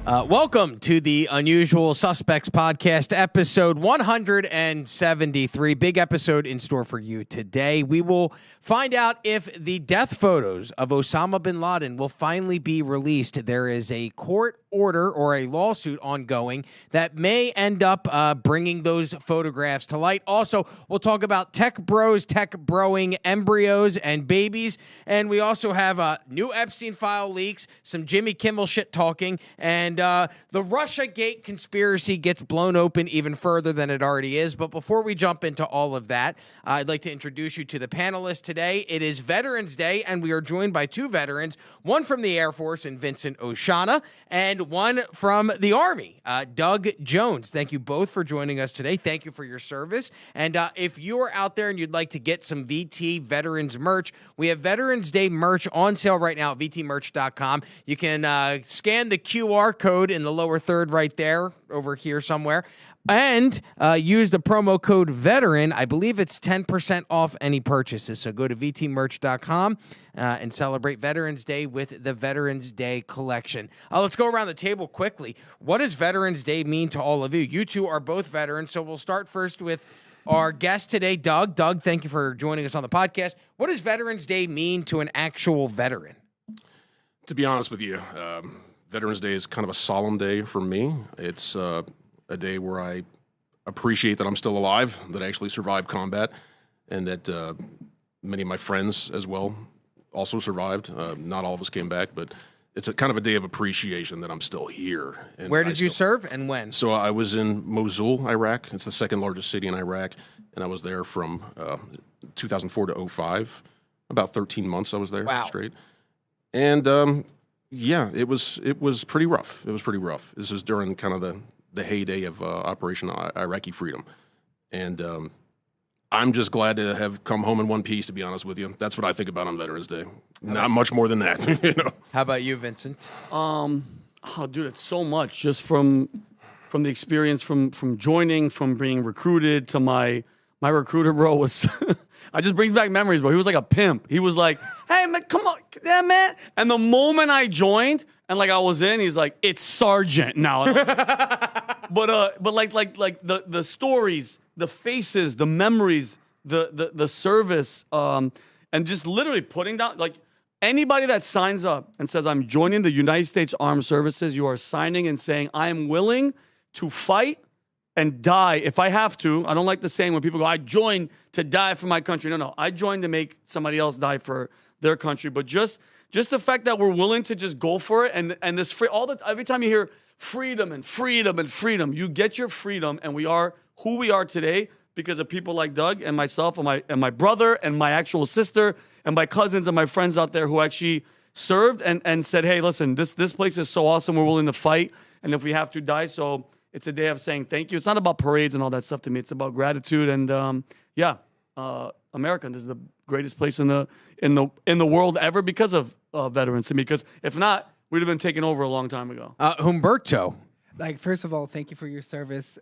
Welcome to the Unusual Suspects Podcast, episode 173. Big episode in store for you today. We will find out if the death photos of Osama bin Laden will finally be released. There is a court order or a lawsuit ongoing that may end up bringing those photographs to light. Also, we'll talk about tech bros, tech broing embryos and babies. And we also have new Epstein file leaks, some Jimmy Kimmel shit talking, and the Russiagate conspiracy gets blown open even further than it already is. But before we jump into all of that, I'd like to introduce you to the panelists today. It is Veterans Day, and we are joined by two veterans, one from the Air Force in Vincent Oshana, and one from the Army, Doug Jones. Thank you both for joining us today. Thank you for your service. And if you're out there and you'd like to get some VT Veterans merch, we have Veterans Day merch on sale right now at vtmerch.com. You can scan the QR code in the lower third right there, over here somewhere, and use the promo code VETERAN. I believe it's 10% off any purchases. So go to vtmerch.com and celebrate Veterans Day with the Veterans Day collection. Let's go around the table quickly. What does Veterans Day mean to all of you? You two are both veterans, so we'll start first with our guest today, Doug. Doug, thank you for joining us on the podcast. What does Veterans Day mean to an actual veteran? To be honest with you, Veterans Day is kind of a solemn day for me. It's a day where I appreciate that I'm still alive, that I actually survived combat, and that many of my friends as well also survived. Not all of us came back, but it's a kind of a day of appreciation that I'm still here. And where did you serve and when? So I was in Mosul, Iraq. It's the second largest city in Iraq, and I was there from 2004 to 05. About 13 months I was there straight. And yeah, it was pretty rough. It was pretty rough. This was during kind of the heyday of Operation Iraqi Freedom. And I'm just glad to have come home in one piece, to be honest with you. That's what I think about on Veterans Day. Not much more than that. You know? How about you, Vincent? Oh, dude, it's so much. Just from the experience, from joining, from being recruited to my recruiter, bro, was... I just brings back memories, bro. He was like a pimp. He was like, hey, man, come on, yeah, man. And the moment I joined and like I was in, he's like, it's Sergeant now. but like the stories, the faces, the memories, the service, and just literally putting down, like anybody that signs up and says, I'm joining the United States Armed Services, you are signing and saying, I am willing to fight and die if I have to. I don't like the saying when people go, I joined to die for my country. No, I joined to make somebody else die for their country. But just the fact that we're willing to just go for it, and this free, every time you hear freedom and freedom and freedom, you get your freedom, and we are who we are today because of people like Doug and myself and my brother and my actual sister and my cousins and my friends out there who actually served and said, hey, listen, this place is so awesome, we're willing to fight, and if we have to die, so it's a day of saying thank you. It's not about parades and all that stuff to me. It's about gratitude and America. This is the greatest place in the world ever because of veterans to me. Because if not, we'd have been taken over a long time ago. Humberto. Like, first of all, thank you for your service.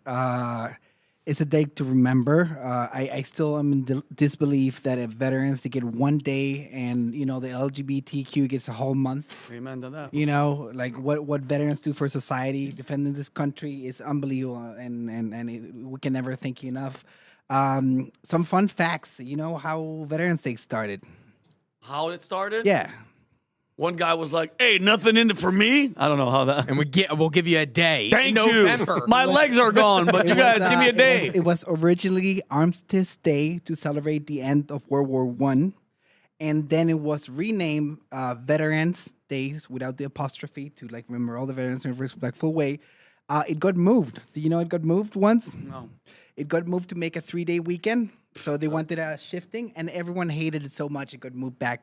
It's a day to remember. I still am in disbelief that if veterans, they get one day and, you know, the LGBTQ gets a whole month. Amen to that. You know, like what veterans do for society, defending this country is unbelievable. And we can never thank you enough. Some fun facts, you know, how Veterans Day started. How it started? Yeah. One guy was like, hey, nothing in it for me. I don't know how that. And we'll give you a day. Thank in November. you. My legs are gone, but you guys give me a day. It was originally Armistice Day to celebrate the end of World War I. And then it was renamed Veterans Days without the apostrophe to like remember all the veterans in a respectful way. It got moved. Do you know it got moved once? No. It got moved to make a 3-day weekend. So they wanted a shifting, and everyone hated it so much it got moved back.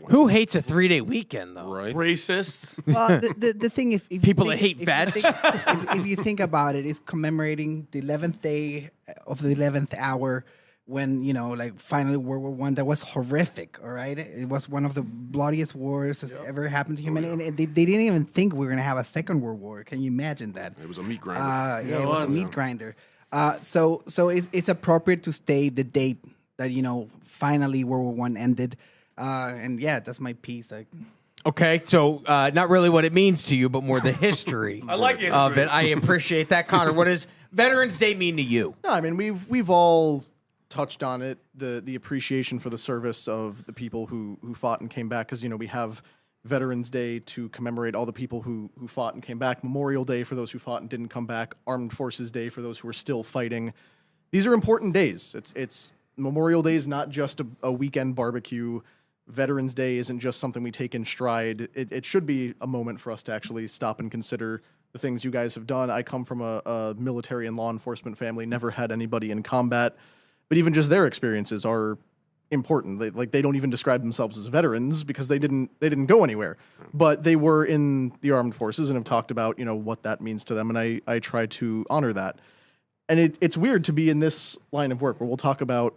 Who hates a 3-day weekend, though? Right. Racists. Well, the thing is... People that hate vets. If you think about it, it's commemorating the 11th day of the 11th hour when, you know, like finally World War I, that was horrific, all right? It was one of the bloodiest wars that's ever happened to humanity. And they didn't even think we were going to have a second World War. Can you imagine that? It was a meat grinder. Yeah, it was a meat grinder. So it's appropriate to state the date that, you know, finally World War I ended. And yeah, that's my piece. Okay, so not really what it means to you, but more the history I like history. of it. I appreciate that. Connor, what does Veterans Day mean to you? No, I mean we've all touched on it, the appreciation for the service of the people who fought and came back, because we have Veterans Day to commemorate all the people who fought and came back, Memorial Day for those who fought and didn't come back, Armed Forces Day for those who are still fighting. These are important days. It's Memorial Day is not just a weekend barbecue. Veterans Day isn't just something we take in stride. It should be a moment for us to actually stop and consider the things you guys have done. I come from a military and law enforcement family, never had anybody in combat, but even just their experiences are important. They don't even describe themselves as veterans because they didn't go anywhere, but they were in the armed forces and have talked about what that means to them, and I try to honor that. And it's weird to be in this line of work where we'll talk about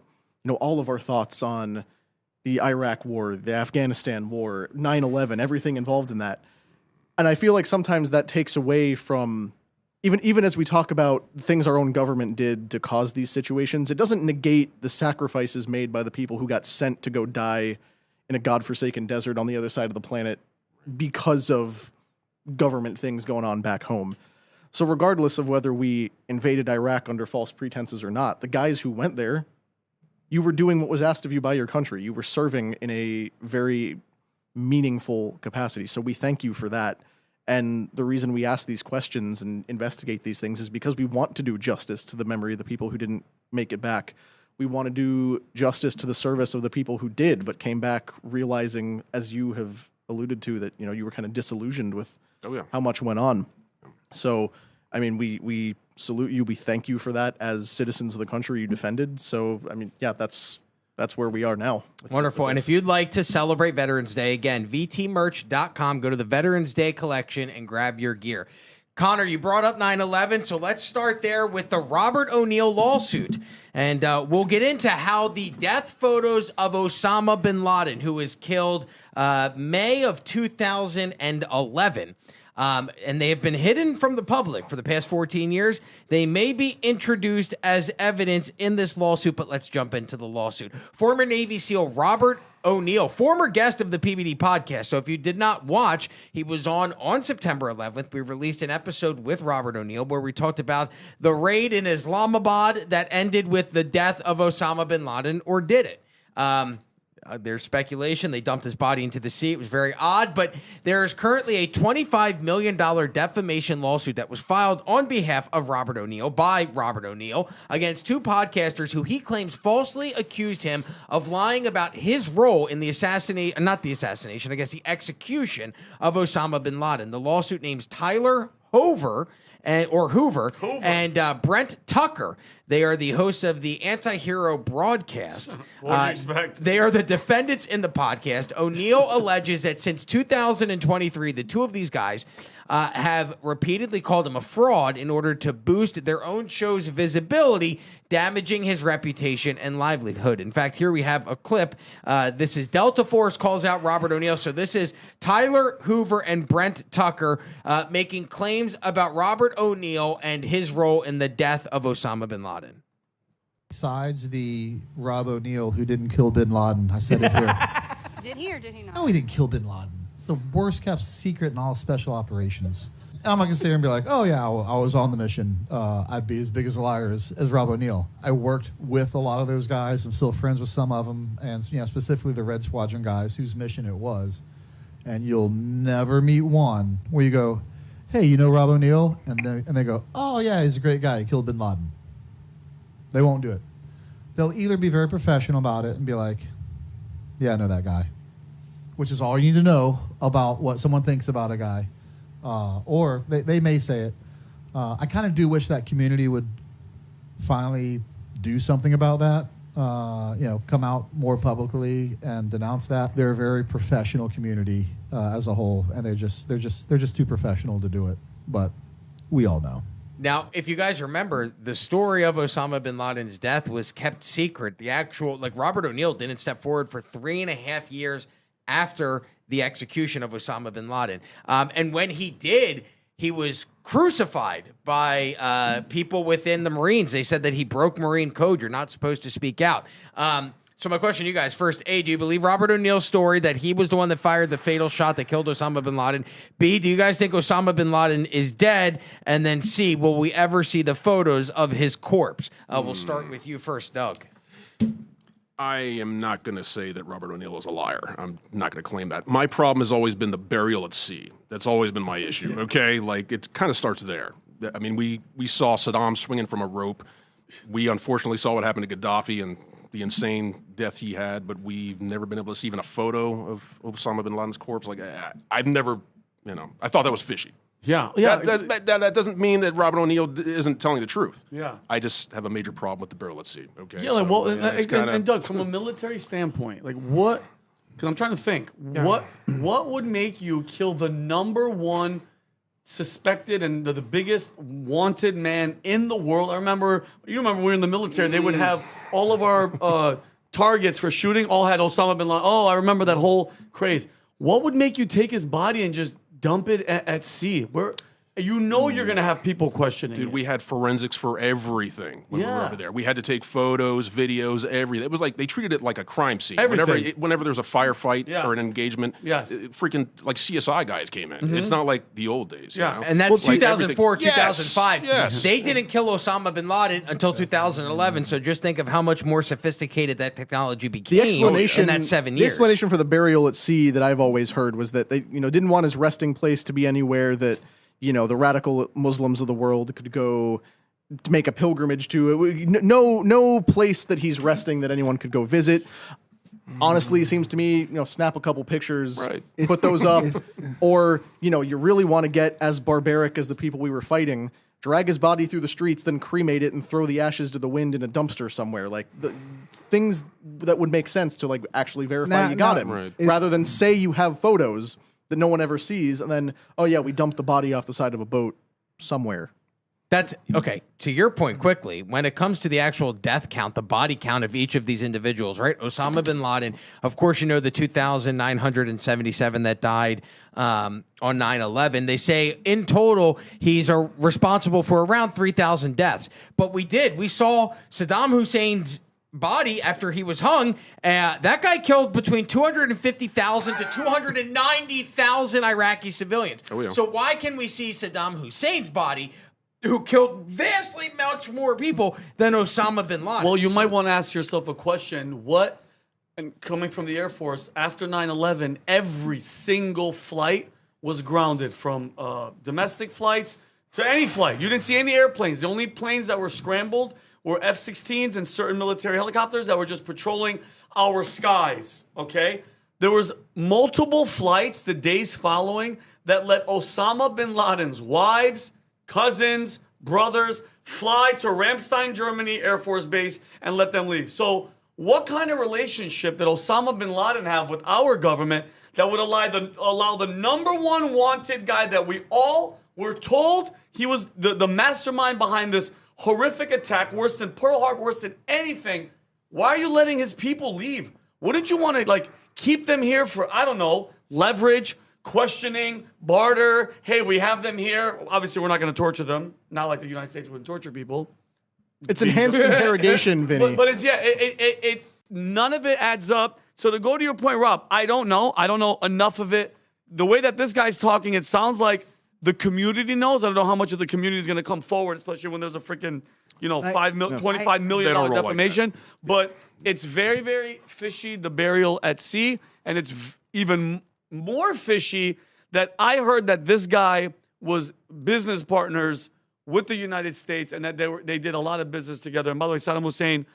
all of our thoughts on the Iraq war, the Afghanistan war, 9/11, everything involved in that. And I feel like sometimes that takes away from, even as we talk about things our own government did to cause these situations, it doesn't negate the sacrifices made by the people who got sent to go die in a godforsaken desert on the other side of the planet because of government things going on back home. So regardless of whether we invaded Iraq under false pretenses or not, the guys who went there, you were doing what was asked of you by your country. You were serving in a very meaningful capacity. So we thank you for that. And the reason we ask these questions and investigate these things is because we want to do justice to the memory of the people who didn't make it back. We want to do justice to the service of the people who did, but came back realizing, as you have alluded to, that you were kind of disillusioned with how much went on. So, I mean, we salute you. We thank you for that as citizens of the country you defended. So, I mean, yeah, that's where we are now. Wonderful. And if you'd like to celebrate Veterans Day, again, vtmerch.com, go to the Veterans Day collection and grab your gear. Connor, you brought up 9/11, so let's start there with the Robert O'Neill lawsuit. And we'll get into how the death photos of Osama bin Laden, who was killed May of 2011, and they have been hidden from the public for the past 14 years. They may be introduced as evidence in this lawsuit, but let's jump into the lawsuit. Former Navy SEAL Robert O'Neill, former guest of the PBD podcast. So if you did not watch, he was on September 11th. We released an episode with Robert O'Neill where we talked about the raid in Islamabad that ended with the death of Osama bin Laden, or did it? There's speculation they dumped his body into the sea. It was very odd, but there is currently a $25 million defamation lawsuit that was filed on behalf of Robert O'Neill by Robert O'Neill against two podcasters who he claims falsely accused him of lying about his role in the execution of Osama bin Laden. The lawsuit names Tyler Hoover and Brent Tucker. They are the hosts of the Anti-Hero broadcast. What do you expect? They are the defendants in the podcast. O'Neill alleges that since 2023, the two of these guys have repeatedly called him a fraud in order to boost their own show's visibility, damaging his reputation and livelihood. In fact, here we have a clip. This is Delta Force calls out Robert O'Neill. So this is Tyler Hoover and Brent Tucker making claims about Robert O'Neill and his role in the death of Osama bin Laden. Besides the Rob O'Neill who didn't kill bin Laden, I said it here. Did he or did he not? No, he didn't kill bin Laden. It's the worst kept secret in all special operations. And I'm not going to sit here and be like, oh, yeah, I was on the mission. I'd be as big as a liar as Rob O'Neill. I worked with a lot of those guys. I'm still friends with some of them, and specifically the Red Squadron guys whose mission it was. And you'll never meet one where you go, hey, you know Rob O'Neill? And they go, oh, yeah, he's a great guy. He killed bin Laden. They won't do it. They'll either be very professional about it and be like, yeah, I know that guy, which is all you need to know about what someone thinks about a guy. Or they may say it. I kind of do wish that community would finally do something about that. Come out more publicly and denounce that. They're a very professional community as a whole, and they're just too professional to do it. But we all know. Now, if you guys remember, the story of Osama bin Laden's death was kept secret. The actual, Robert O'Neill didn't step forward for 3.5 years after the execution of Osama bin Laden. And when he did, he was crucified by people within the Marines. They said that he broke Marine code. You're not supposed to speak out. So my question to you guys first, A, do you believe Robert O'Neill's story that he was the one that fired the fatal shot that killed Osama bin Laden? B, do you guys think Osama bin Laden is dead? And then C, will we ever see the photos of his corpse? We'll start with you first, Doug. I am not going to say that Robert O'Neill is a liar. I'm not going to claim that. My problem has always been the burial at sea. That's always been my issue, okay? Like, it kind of starts there. I mean, we saw Saddam swinging from a rope. We unfortunately saw what happened to Gaddafi and the insane death he had, but we've never been able to see even a photo of Osama bin Laden's corpse. Like, I've never, I thought that was fishy. Yeah. That doesn't mean that Robert O'Neill isn't telling the truth. Yeah. I just have a major problem with the burial at sea. Okay. Yeah. Like, and Doug, from a military standpoint, like what? Because I'm trying to think, what would make you kill the #1 suspected and the biggest wanted man in the world? You remember we were in the military. They would have all of our targets for shooting all had Osama bin Laden. Oh, I remember that whole craze. What would make you take his body and just dump it at sea? Where you're going to have people questioning. Dude, we had forensics for everything when we were over there. We had to take photos, videos, everything. It was like they treated it like a crime scene. Whenever there was a firefight or an engagement, freaking like CSI guys came in. It's not like the old days. You know? And that's 2004, 2005. Yes. They didn't kill Osama bin Laden until 2011. So just think of how much more sophisticated that technology became in that 7 years. The explanation for the burial at sea that I've always heard was that they didn't want his resting place to be anywhere that the radical Muslims of the world could go to make a pilgrimage to. No place that he's resting that anyone could go visit. Honestly, it seems to me, snap a couple pictures, put those up, or, you really want to get as barbaric as the people we were fighting, drag his body through the streets, then cremate it and throw the ashes to the wind in a dumpster somewhere. Like, the things that would make sense to, like, actually verify you got him, rather than say you have photos that no one ever sees, and then, oh yeah, we dumped the body off the side of a boat somewhere. That's okay. To your point, quickly, when it comes to the actual death count, the body count of each of these individuals, right? Osama bin Laden, of course, the 2,977 that died on 9/11. They say in total he's responsible for around 3,000 deaths. But we saw Saddam Hussein's body after he was hung. That guy killed between 250,000 to 290,000 Iraqi civilians. Oh, yeah. So why can we see Saddam Hussein's body, who killed vastly much more people than Osama bin Laden? Well, you might want to ask yourself a question. And coming from the Air Force, after 9/11, every single flight was grounded, from domestic flights to any flight. You didn't see any airplanes. The only planes that were scrambled were F-16s and certain military helicopters that were just patrolling our skies, okay? There was multiple flights the days following that let Osama bin Laden's wives, cousins, brothers fly to Ramstein, Germany Air Force Base and let them leave. So what kind of relationship did Osama bin Laden have with our government that would allow the #1 wanted guy that we all were told he was the mastermind behind this horrific attack, worse than Pearl Harbor, worse than anything? Why are you letting his people leave? Wouldn't you want to, keep them here for, I don't know, leverage, questioning, barter? Hey, we have them here. Obviously, we're not going to torture them. Not like the United States would torture people. It's enhanced interrogation, Vinny. But it's, none of it adds up. So to go to your point, Rob, I don't know enough of it. The way that this guy's talking, it sounds like the community knows. I don't know how much of the community is going to come forward, especially when there's a freaking, $25 million defamation. But it's very, very fishy, the burial at sea. And it's even more fishy that I heard that this guy was business partners with the United States and that they did a lot of business together. And by the way, Saddam Hussein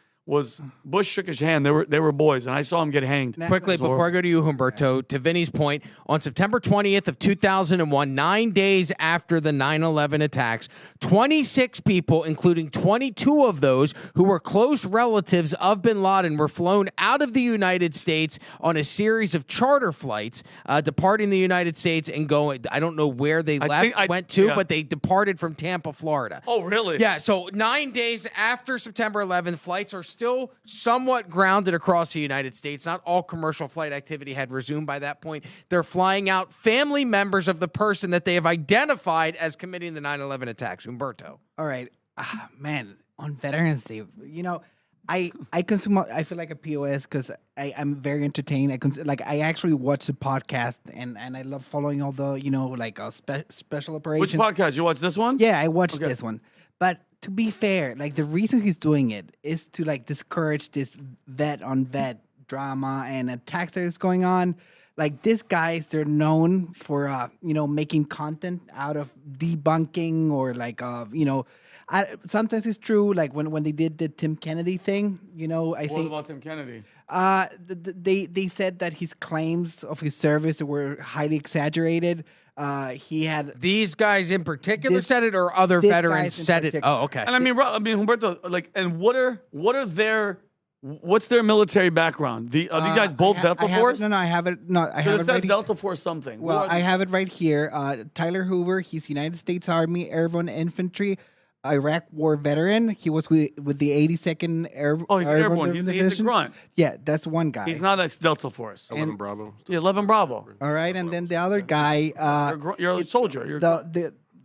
Bush shook his hand. They were boys, and I saw him get hanged. Quickly, before I go to you, Humberto, to Vinny's point, on September 20th of 2001, 9 days after the 9/11 attacks, 26 people, including 22 of those who were close relatives of bin Laden, were flown out of the United States on a series of charter flights, departing the United States and going, I don't know where they went to, but they departed from Tampa, Florida. Oh, really? Yeah, so 9 days after September 11th, flights are still somewhat grounded across the United States. Not all commercial flight activity had resumed by that point. They're flying out family members of the person that they have identified as committing the 9/11 attacks. Humberto. All right. Man, on Veterans Day, I consume. I feel like a POS because I'm very entertained. I actually watch the podcast and I love following all the special operations. Which podcast? You watch this one? Yeah, I watched this one. But to be fair, like the reason he's doing it is to like discourage this vet on vet drama and attacks that is going on. Like these guys, they're known for making content out of debunking or sometimes it's true. Like when they did the Tim Kennedy thing, I think. What about Tim Kennedy? They said that his claims of his service were highly exaggerated. He had these guys in particular said it, or other veterans said it. Oh, okay. And I mean, Humberto, and what's their military background? Are these guys both Delta Force? I have it. No, I have it right. Delta Force something. Well, I have it right here. Tyler Hoover. He's United States Army Airborne Infantry, Iraq War veteran. He was with the 82nd Airborne. Oh, he's airborne. He's a grunt. Yeah, that's one guy. He's not a Delta Force. 11 Bravo. Yeah, 11 Bravo. All right, and then the other guy. You're a soldier.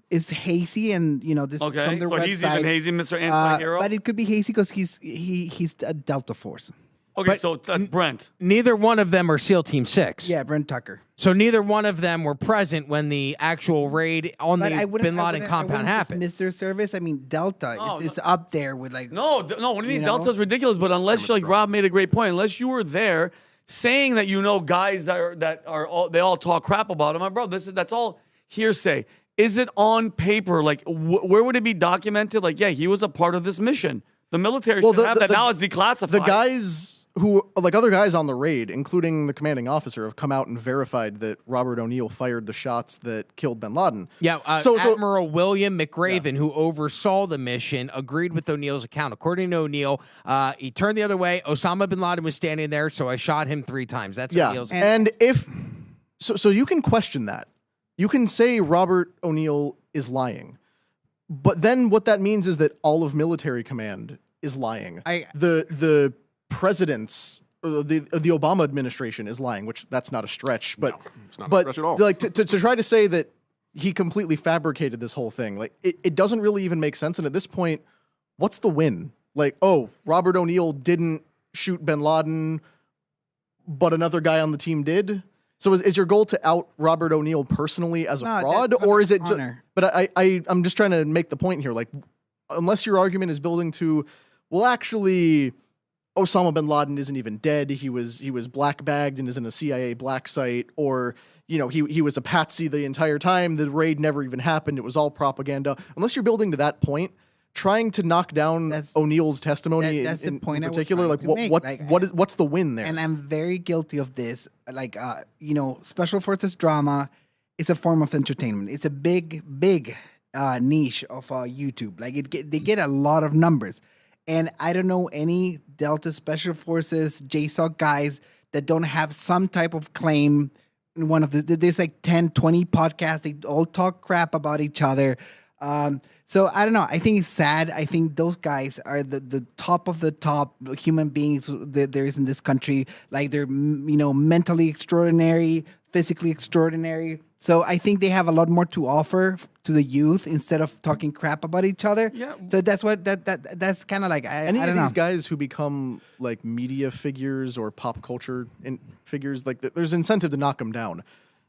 Is hazy, and this is from their website. He's even hazy, Mr. Anti-Hero. But it could be hazy because he's a Delta Force. Okay, so that's Brent. Neither one of them are SEAL Team 6. Yeah, Brent Tucker. So neither one of them were present when the actual raid on the Bin Laden compound happened. Mr. Service, I mean, Delta is up there with like. No. What do you mean? Delta's ridiculous, but unless Rob made a great point, unless you were there saying that guys that all talk crap about him, my bro, that's all hearsay. Is it on paper? Like, where would it be documented? Like, yeah, he was a part of this mission. The military should have that. Now it's declassified. The guys who, like other guys on the raid, including the commanding officer, have come out and verified that Robert O'Neill fired the shots that killed bin Laden. Yeah, Admiral William McRaven, who oversaw the mission, agreed with O'Neill's account. According to O'Neill, he turned the other way. Osama bin Laden was standing there, so I shot him 3 times. That's O'Neill's account. And if so you can question that. You can say Robert O'Neill is lying. But then what that means is that all of military command is lying. The president's the Obama administration is lying, which that's not a stretch. But it's not a stretch at all. Like to try to say that he completely fabricated this whole thing, like it doesn't really even make sense. And at this point, what's the win? Like, Robert O'Neill didn't shoot bin Laden, but another guy on the team did. So is your goal to out Robert O'Neill personally as a fraud, or is it? But I'm just trying to make the point here. Like, unless your argument is building to, well, actually, Osama bin Laden isn't even dead. He was black bagged and is in a CIA black site, or he was a patsy the entire time. The raid never even happened. It was all propaganda. Unless you're building to that point, trying to knock down O'Neill's testimony in particular, like what's the win there? And I'm very guilty of this. Like special forces drama is a form of entertainment. It's a big niche of YouTube. Like they get a lot of numbers, and I don't know any Delta Special Forces JSOC guys that don't have some type of claim. In one of there's like 10, 20 podcasts. They all talk crap about each other. So I don't know. I think it's sad. I think those guys are the top of the top human beings that there is in this country. Like they're mentally extraordinary, physically extraordinary. So I think they have a lot more to offer to the youth instead of talking crap about each other. Yeah. So that's what that's kind of like. I don't know. These guys who become like media figures or pop culture figures, like there's incentive to knock them down.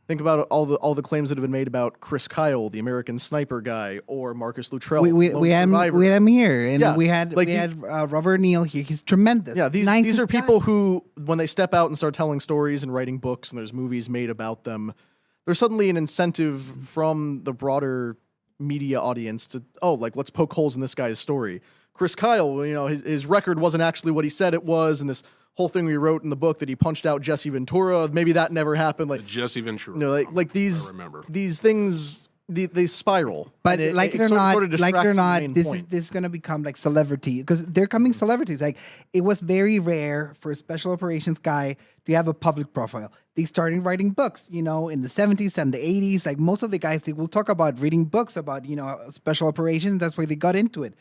Think about all the claims that have been made about Chris Kyle, the American sniper guy, or Marcus Luttrell. We had him here, and we had Robert O'Neill here. He's tremendous. Yeah, these are people who, when they step out and start telling stories and writing books, and there's movies made about them, there's suddenly an incentive from the broader media audience to let's poke holes in this guy's story. Chris Kyle, his record wasn't actually what he said it was, and this whole thing we wrote in the book that he punched out Jesse Ventura. Maybe that never happened. Like Jesse Ventura. Like these things they spiral. But like it or not, this is going to become like celebrity because they're coming celebrities. Like it was very rare for a special operations guy to have a public profile. They started writing books, in the 70s and the 80s. Like most of the guys, they will talk about reading books about special operations. That's why they got into it.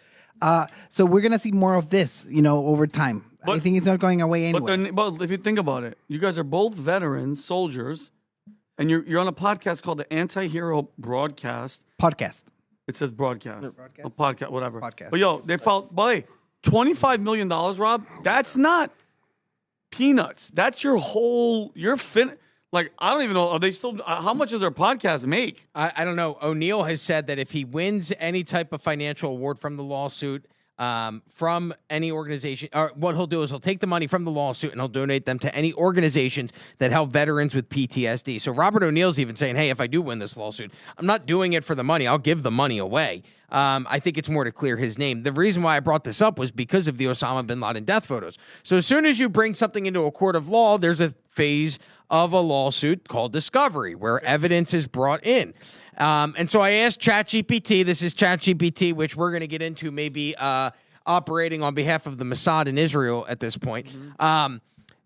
So we're gonna see more of this, over time. But I think it's not going away anyway. But if you think about it, you guys are both veterans, soldiers, and you're on a podcast called the Anti-Hero Broadcast. Podcast. It says broadcast. Broadcast? A podcast, whatever. Podcast. But they felt, boy, $25 million, Rob, that's not peanuts. That's your whole, like, I don't even know. Are they still, how much does their podcast make? I don't know. O'Neill has said that if he wins any type of financial award from the lawsuit, from any organization, or what he'll do is he'll take the money from the lawsuit and he'll donate them to any organizations that help veterans with PTSD. So Robert O'Neill's even saying, hey, if I do win this lawsuit, I'm not doing it for the money. I'll give the money away. I think it's more to clear his name. The reason why I brought this up was because of the Osama bin Laden death photos. So as soon as you bring something into a court of law, there's a phase of a lawsuit called discovery where evidence is brought in. And so I asked ChatGPT, this is ChatGPT, which we're going to get into maybe operating on behalf of the Mossad in Israel at this point.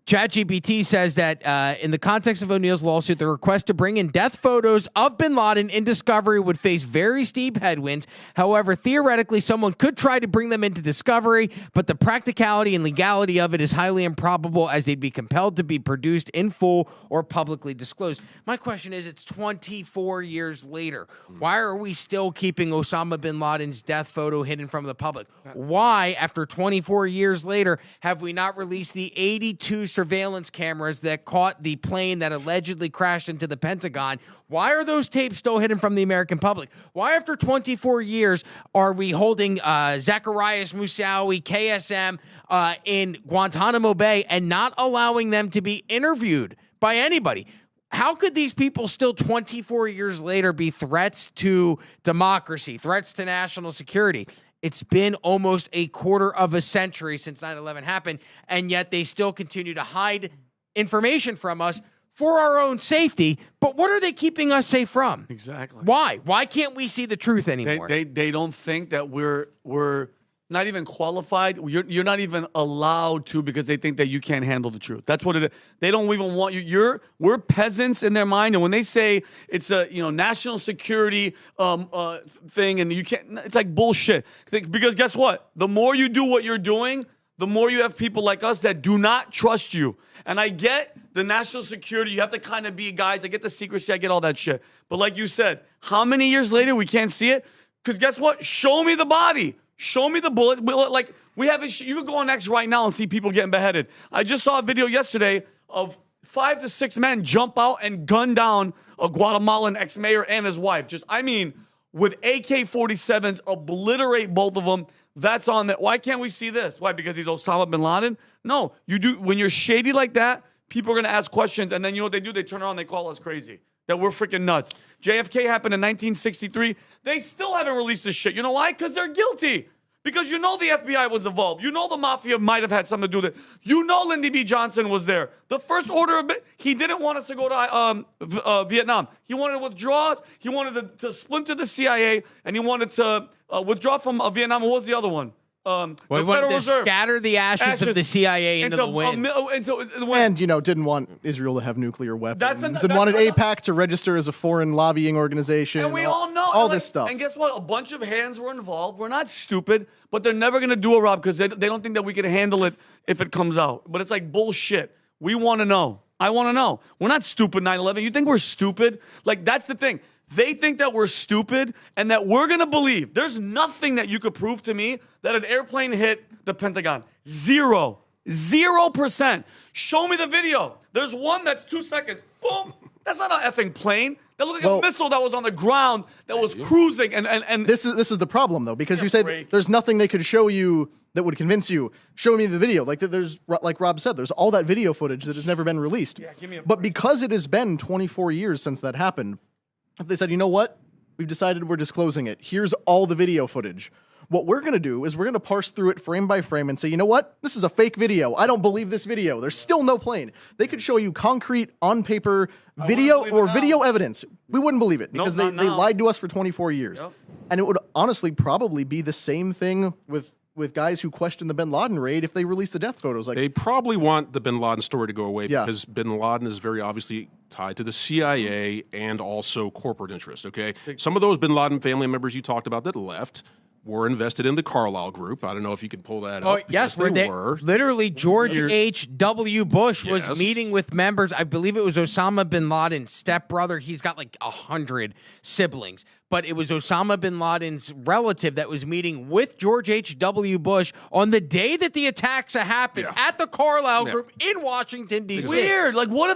ChatGPT says that in the context of O'Neill's lawsuit, the request to bring in death photos of bin Laden in discovery would face very steep headwinds. However, theoretically, someone could try to bring them into discovery, but the practicality and legality of it is highly improbable as they'd be compelled to be produced in full or publicly disclosed. My question is, it's 24 years later. Why are we still keeping Osama bin Laden's death photo hidden from the public? Why, after 24 years later, have we not released the 82 surveillance cameras that caught the plane that allegedly crashed into the Pentagon? Why are those tapes still hidden from the American public? Why, after 24 years, are we holding Zacharias Moussaoui, KSM, in Guantanamo Bay and not allowing them to be interviewed by anybody? How could these people still 24 years later be threats to democracy, threats to national security? It's been almost a quarter of a century since 9/11 happened, and yet they still continue to hide information from us for our own safety. But what are they keeping us safe from? Exactly. Why? Why can't we see the truth anymore? They don't think that we're not even qualified. You're not even allowed to, because they think that you can't handle the truth. That's what it is. They don't even want you. We're peasants in their mind, and when they say it's a national security thing, and you can't, it's like bullshit. Because guess what? The more you do what you're doing, the more you have people like us that do not trust you. And I get the national security. You have to kind of be guys. I get the secrecy. I get all that shit. But like you said, how many years later we can't see it? Because guess what? Show me the body. Show me the bullet. Like, we have you could go on X right now and see people getting beheaded. I just saw a video yesterday of 5 to 6 men jump out and gun down a Guatemalan ex-mayor and his wife. With AK-47s, obliterate both of them. That's on that. Why can't we see this? Why? Because he's Osama bin Laden? No, you do. When you're shady like that, people are going to ask questions, and then you know what they do? They turn around and they call us crazy. That we're freaking nuts. JFK happened in 1963. They still haven't released this shit. You know why? Because they're guilty. Because the FBI was involved. The mafia might have had something to do with it. Lyndon B. Johnson was there. The first order of it, he didn't want us to go to Vietnam. He wanted to withdraw us. He wanted to splinter the CIA, and he wanted to withdraw from Vietnam. What was the other one? We wanted to scatter the ashes of the CIA into the wind. And, didn't want Israel to have nuclear weapons. And wanted AIPAC to register as a foreign lobbying organization. And we all know. All this stuff. And guess what? A bunch of hands were involved. We're not stupid, but they're never going to do it, Rob, because they don't think that we can handle it if it comes out. But it's like bullshit. We want to know. I want to know. We're not stupid, 9/11. You think we're stupid? Like, that's the thing. They think that we're stupid and that we're going to believe. There's nothing that you could prove to me that an airplane hit the Pentagon. 0%. Show me the video. There's one that's 2 seconds. Boom. That's not an effing plane. That looked like a missile that was on the ground that was cruising. And this is the problem, though, because you say there's nothing they could show you that would convince you. Show me the video. Like Rob said, there's all that video footage that has never been released. Yeah, give me a but break. because it has been 24 years since that happened, if they said, you know what? We've decided we're disclosing it. Here's all the video footage. What we're going to do is we're going to parse through it frame by frame and say, you know what? This is a fake video. I don't believe this video. There's still no plane. They could show you concrete, on paper video or video evidence. We wouldn't believe it because they lied to us for 24 years. Yep. And it would honestly probably be the same thing with guys who questioned the bin Laden raid if they released the death photos. Like, they probably want the bin Laden story to go away because bin Laden is very obviously tied to the CIA and also corporate interest, okay? Some of those bin Laden family members you talked about that left, were invested in the Carlyle Group. I don't know if you can pull that Oh, up. yes, because they were. literally George H.W. Bush was Yes. meeting with members. I believe it was Osama bin Laden's stepbrother. He's got like 100 siblings, but it was Osama bin Laden's relative that was meeting with George H.W. Bush on the day that the attacks happened at the Carlyle Group in Washington, D.C. Weird. Like, what are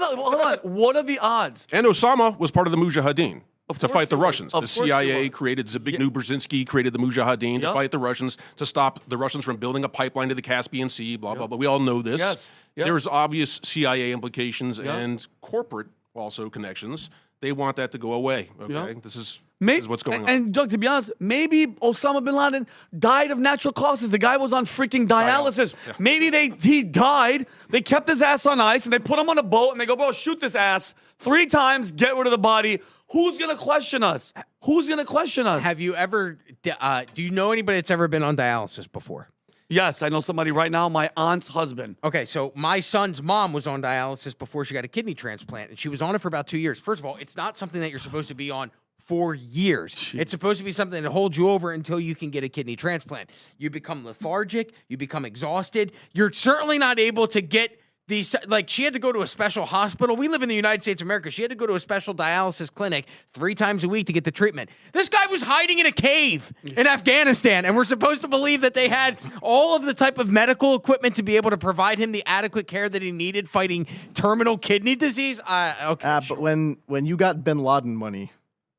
the odds? And Osama was part of the Mujahideen to fight the he was. Russians. Of The course he CIA was. created Zbigniew Brzezinski, created the Mujahideen to fight the Russians, to stop the Russians from building a pipeline to the Caspian Sea, blah, blah, blah. We all know this. Yes. Yep. There's obvious CIA implications and corporate also connections. They want that to go away, okay? This is what's going on. And Doug, to be honest, maybe Osama bin Laden died of natural causes. The guy was on freaking dialysis. Yeah. Maybe he died. They kept his ass on ice and they put him on a boat and they go, bro, shoot this ass 3 times, get rid of the body. Who's gonna question us? Who's gonna question us? Have you ever? Do you know anybody that's ever been on dialysis before? Yes, I know somebody right now. My aunt's husband. Okay, so my son's mom was on dialysis before she got a kidney transplant, and she was on it for about 2 years. First of all, it's not something that you're supposed to be on for years. Jeez. It's supposed to be something that holds you over until you can get a kidney transplant. You become lethargic, you become exhausted. You're certainly not able to get these, like, she had to go to a special hospital. We live in the United States of America. She had to go to a special dialysis clinic 3 times a week to get the treatment. This guy was hiding in a cave in Afghanistan, and we're supposed to believe that they had all of the type of medical equipment to be able to provide him the adequate care that he needed fighting terminal kidney disease. But when you got bin Laden money,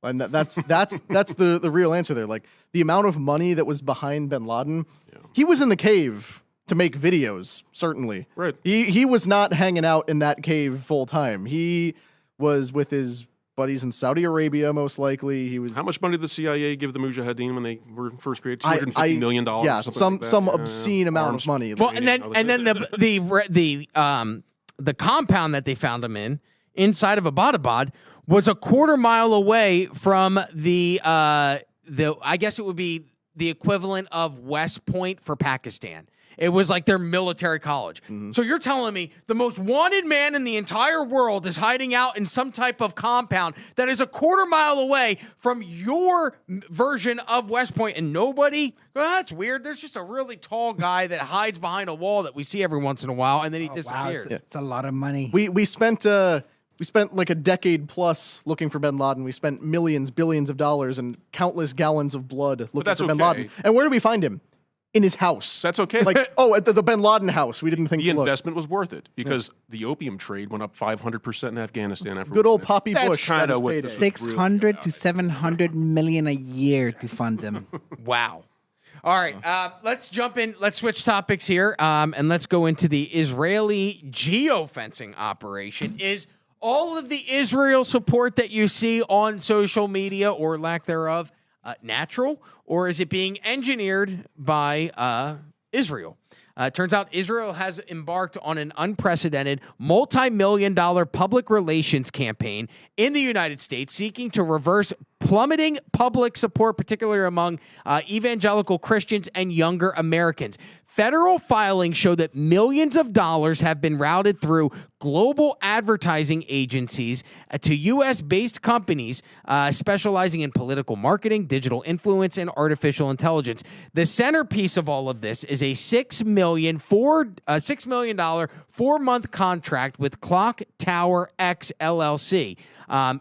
and that's the real answer there. Like, the amount of money that was behind bin Laden, he was in the cave to make videos, certainly. Right. He was not hanging out in that cave full time. He was with his buddies in Saudi Arabia, most likely. He was. How much money did the CIA give the Mujahideen when they were first created? $250 million. Yeah, or something some like that? obscene amount of money. Well, and then the compound that they found him in inside of Abbottabad was a quarter mile away from the I guess it would be the equivalent of West Point for Pakistan. It was like their military college. Mm-hmm. So you're telling me the most wanted man in the entire world is hiding out in some type of compound that is a quarter mile away from your version of West Point, and nobody, well, that's weird. There's just a really tall guy that hides behind a wall that we see every once in a while, and then he disappears. Wow, it's a lot of money. We spent like a decade plus looking for bin Laden. We spent millions, billions of dollars and countless gallons of blood looking for bin Laden. And where did we find him? In his house. That's okay. Like, at the bin Laden house. We didn't think the to look. investment was worth it because the opium trade went up 500% in Afghanistan after good old Poppy Bush. That's kind of what 600 to 700 million a year to fund them. Wow. All right, let's jump in. Let's switch topics here, and let's go into the Israeli geofencing operation. Is all of the Israel support that you see on social media, or lack thereof, natural, or is it being engineered by Israel? Turns out Israel has embarked on an unprecedented multi-million-dollar public relations campaign in the United States seeking to reverse plummeting public support, particularly among evangelical Christians and younger Americans. Federal filings show that millions of dollars have been routed through global advertising agencies to U.S.-based companies specializing in political marketing, digital influence, and artificial intelligence. The centerpiece of all of this is a $6 million 4-month contract with Clock Tower X LLC.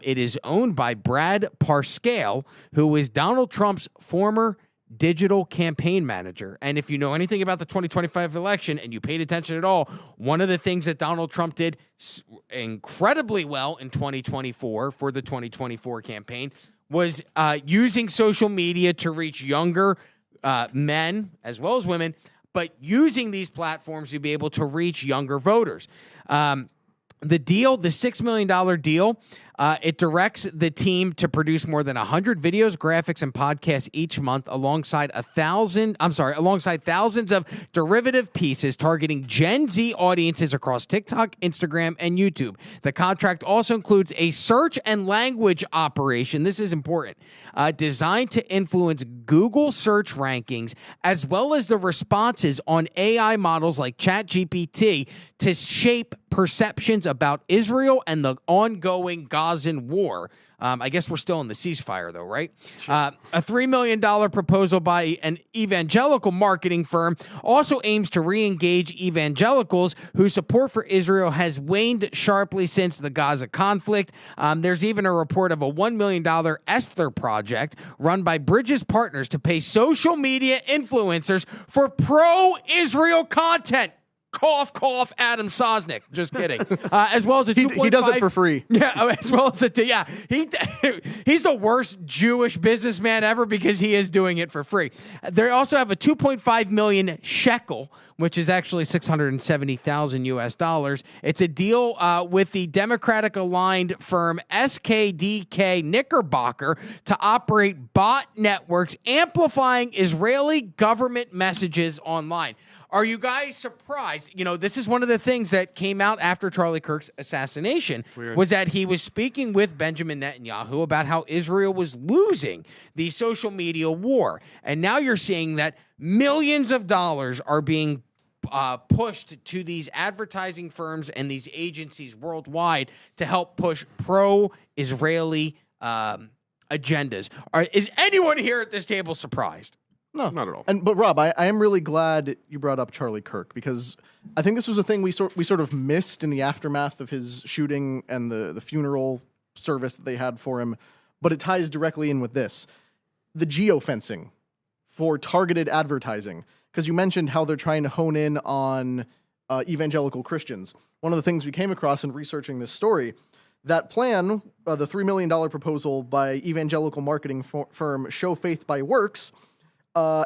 It is owned by Brad Parscale, who is Donald Trump's former digital campaign manager. And if you know anything about the 2025 election and you paid attention at all, one of the things that Donald Trump did incredibly well in 2024 for the 2024 campaign was using social media to reach younger men as well as women, but using these platforms to be able to reach younger voters. The deal, the $6 million deal, it directs the team to produce more than 100 videos, graphics, and podcasts each month alongside thousands of derivative pieces targeting Gen Z audiences across TikTok, Instagram, and YouTube. The contract also includes a search and language operation. This is important. Designed to influence Google search rankings as well as the responses on AI models like ChatGPT to shape perceptions about Israel and the ongoing God Gazan war. I guess we're still in the ceasefire, though, right? A $3 million proposal by an evangelical marketing firm also aims to re-engage evangelicals whose support for Israel has waned sharply since the Gaza conflict. There's even a report of a $1 million Esther project run by Bridges Partners to pay social media influencers for pro-Israel content. Cough, cough, Adam Sosnick. Just kidding. As well as a he does it for free. Yeah, as well as he's the worst Jewish businessman ever because he is doing it for free. They also have a 2.5 million shekel, which is actually 670,000 US dollars. It's a deal with the Democratic-aligned firm SKDK Knickerbocker to operate bot networks amplifying Israeli government messages online. Are you guys surprised? You know, this is one of the things that came out after Charlie Kirk's assassination was that he was speaking with Benjamin Netanyahu about how Israel was losing the social media war. And now you're seeing that millions of dollars are being pushed to these advertising firms and these agencies worldwide to help push pro-Israeli agendas. Is anyone here at this table surprised? No, not at all. But Rob, I am really glad you brought up Charlie Kirk because I think this was a thing we sort of missed in the aftermath of his shooting and the funeral service that they had for him. But it ties directly in with this. The geofencing for targeted advertising. Because you mentioned how they're trying to hone in on evangelical Christians. One of the things we came across in researching this story, that plan, the $3 million proposal by evangelical marketing firm Show Faith by Works,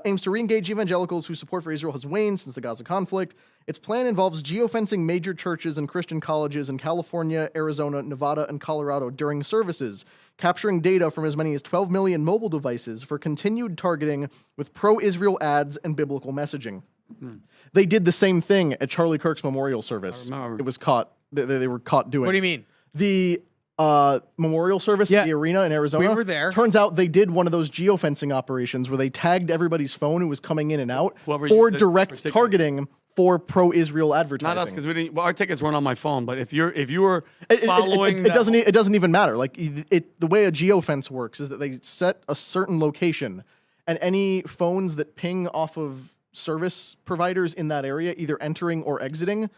aims to re-engage evangelicals whose support for Israel has waned since the Gaza conflict. Its plan involves geofencing major churches and Christian colleges in California, Arizona, Nevada, and Colorado during services, capturing data from as many as 12 million mobile devices for continued targeting with pro-Israel ads and biblical messaging. They did the same thing at Charlie Kirk's memorial service. It was caught. They were caught doing. What do you mean? The memorial service at the arena in Arizona. We were there. Turns out they did one of those geofencing operations where they tagged everybody's phone who was coming in and out Whoever for used it direct for targeting for pro-Israel advertising. Not us, because we didn't. Well, our tickets weren't on my phone. But if you were following, it doesn't even matter. Like the way a geofence works is that they set a certain location, and any phones that ping off of service providers in that area, either entering or exiting,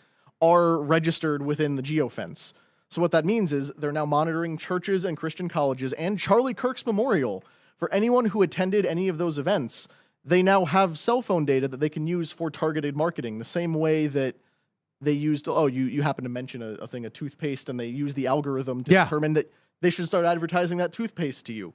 are registered within the geofence. So what that means is they're now monitoring churches and Christian colleges and Charlie Kirk's memorial for anyone who attended any of those events. They now have cell phone data that they can use for targeted marketing, the same way that they used, you happen to mention a thing, a toothpaste, and they use the algorithm to determine that they should start advertising that toothpaste to you.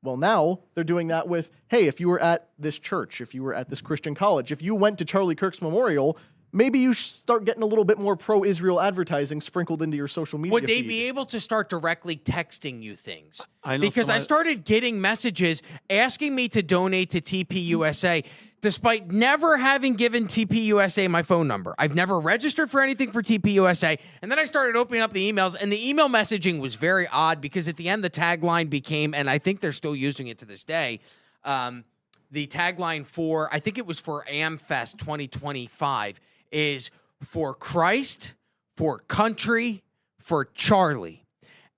Well, now they're doing that with, hey, if you were at this church, if you were at this Christian college, if you went to Charlie Kirk's memorial, maybe you start getting a little bit more pro-Israel advertising sprinkled into your social media Would they feed. be able to start directly texting you things? I know because I started getting messages asking me to donate to TPUSA, despite never having given TPUSA my phone number. I've never registered for anything for TPUSA. And then I started opening up the emails, and the email messaging was very odd because at the end, the tagline became, and I think they're still using it to this day, the tagline for, I think it was for AmFest 2025, is for Christ, for country, for Charlie.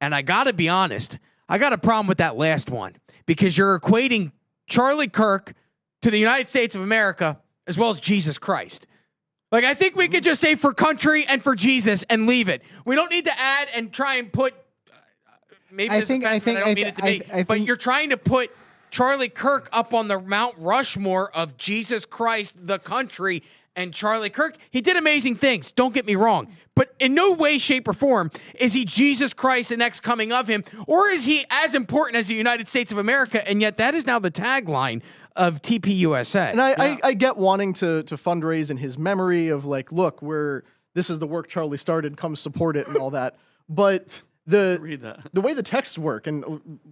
And I got to be honest, I got a problem with that last one because you're equating Charlie Kirk to the United States of America as well as Jesus Christ. Like, I think we could just say for country and for Jesus and leave it. We don't need to add and try and put, maybe I don't mean it to be, but you're trying to put Charlie Kirk up on the Mount Rushmore of Jesus Christ, the country, and Charlie Kirk. He did amazing things, don't get me wrong. But in no way, shape, or form is he Jesus Christ, the next coming of him, or is he as important as the United States of America? And yet that is now the tagline of TPUSA. And I get wanting to fundraise in his memory of like, look, this is the work Charlie started, come support it and all that. But read that. The way the texts work, and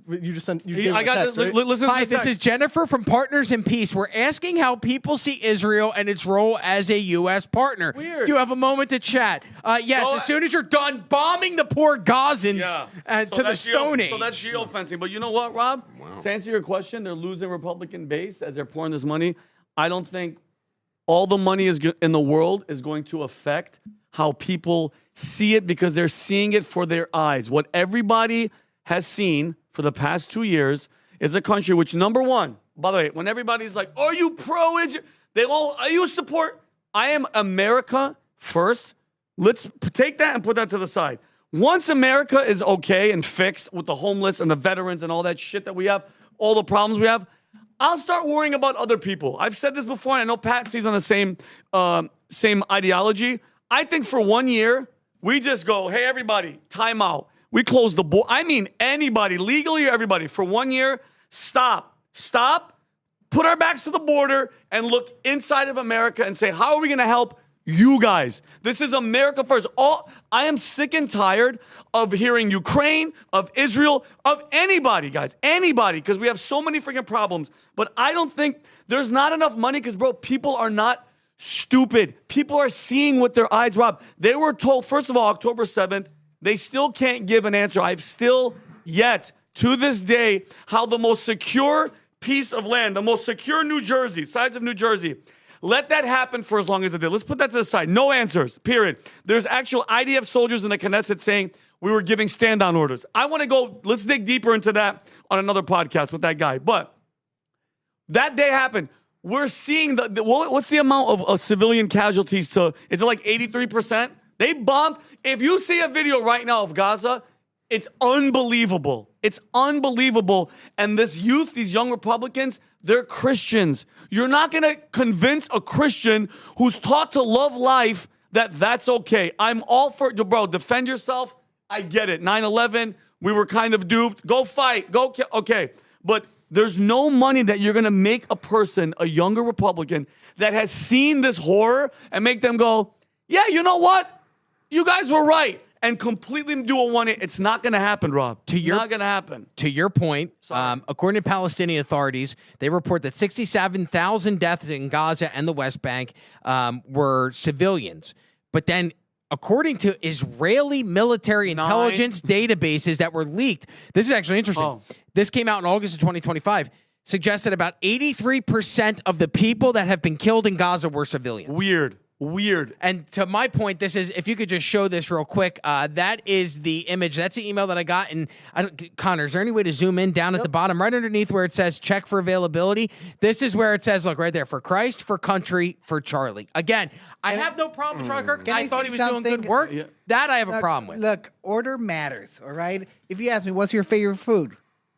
you just sent. I got text, this. right? Listen. Hi, this is Jennifer from Partners in Peace. We're asking how people see Israel and its role as a U.S. partner. Weird. Do you have a moment to chat? Yes, as soon as you're done bombing the poor Gazans to the stoning. So that's geofencing. But you know what, Rob? Wow. To answer your question, they're losing Republican base as they're pouring this money. I don't think all the money in the world is going to affect how people see it because they're seeing it for their eyes. What everybody has seen for the past 2 years is a country which, number one, by the way, when everybody's like, are you pro-Israel? They all, are you support? I am America first. Let's take that and put that to the side. Once America is okay and fixed with the homeless and the veterans and all that shit that we have, all the problems we have, I'll start worrying about other people. I've said this before, and I know Patsy's on the same ideology. I think for 1 year, we just go, hey, everybody, time out. We close the border. I mean, anybody, legally or everybody, for 1 year, stop, put our backs to the border and look inside of America and say, how are we going to help you guys? This is America first. I am sick and tired of hearing Ukraine, of Israel, of anybody, guys. Anybody, because we have so many freaking problems. But I don't think there's not enough money because, bro, people are not stupid. People are seeing with their eyes, Rob. They were told, first of all, October 7th, they still can't give an answer. I've still yet, to this day, how the most secure piece of land, the most secure New Jersey, sides of New Jersey, let that happen for as long as it did. Let's put that to the side. No answers, period. There's actual IDF soldiers in the Knesset saying we were giving stand-down orders. I want to go, let's dig deeper into that on another podcast with that guy. But that day happened. We're seeing what's the amount of civilian casualties to, is it like 83%? They bombed. If you see a video right now of Gaza, it's unbelievable. It's unbelievable. And this youth, these young Republicans, they're Christians. You're not going to convince a Christian who's taught to love life that that's okay. I'm all for, bro, defend yourself. I get it. 9/11, we were kind of duped. Go fight. Go kill. Okay. But there's no money that you're going to make a person, a younger Republican, that has seen this horror and make them go, yeah, you know what? You guys were right. And completely do a 180. It's not going to happen, Rob. Not going to happen. To your point, according to Palestinian authorities, they report that 67,000 deaths in Gaza and the West Bank were civilians. But then, according to Israeli military intelligence databases that were leaked, this is actually interesting. This came out in August of 2025. Suggests that about 83% of the people that have been killed in Gaza were civilians. Weird. And to my point, this is, if you could just show this real quick, that is the image. That's the email that I got. And Connor, is there any way to zoom in down at the bottom, right underneath where it says check for availability? This is where it says, look, right there, for Christ, for country, for Charlie. Again, I have no problem with Charlie Kirk. I thought he was doing good work. Yeah. That I have a problem with. Look, order matters, all right? If you ask me, what's your favorite food?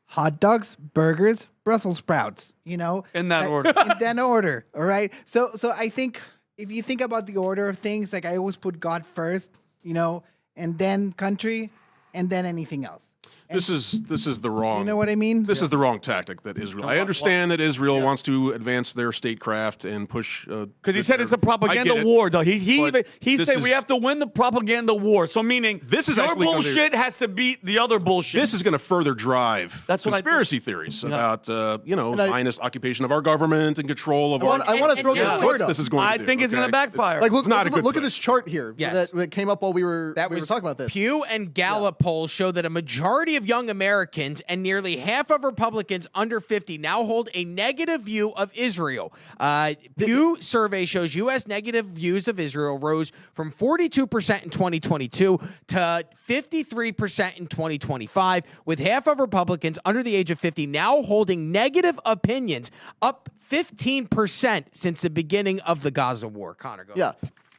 Hot dogs, burgers, Brussels sprouts, you know? In that order. In that order, all right? So I think if you think about the order of things, like I always put God first, you know, and then country, and then anything else. And this is the wrong. You know what I mean? This is the wrong tactic that Israel. I understand that Israel wants to advance their statecraft and push. Because he said it's a propaganda war, though. He said we have to win the propaganda war. So meaning this is your bullshit has to beat the other bullshit. This is going to further drive conspiracy theories about Zionist occupation of our government and control of our. I want to throw this word up. This is going. I think it's going to backfire. Like look at this chart here. Yes. that came up while we were talking about this. Pew and Gallup polls show that a majority of young Americans and nearly half of Republicans under 50 now hold a negative view of Israel. Pew survey shows U.S. negative views of Israel rose from 42% in 2022 to 53% in 2025, with half of Republicans under the age of 50 now holding negative opinions, up 15% since the beginning of the Gaza war. Connor, go ahead.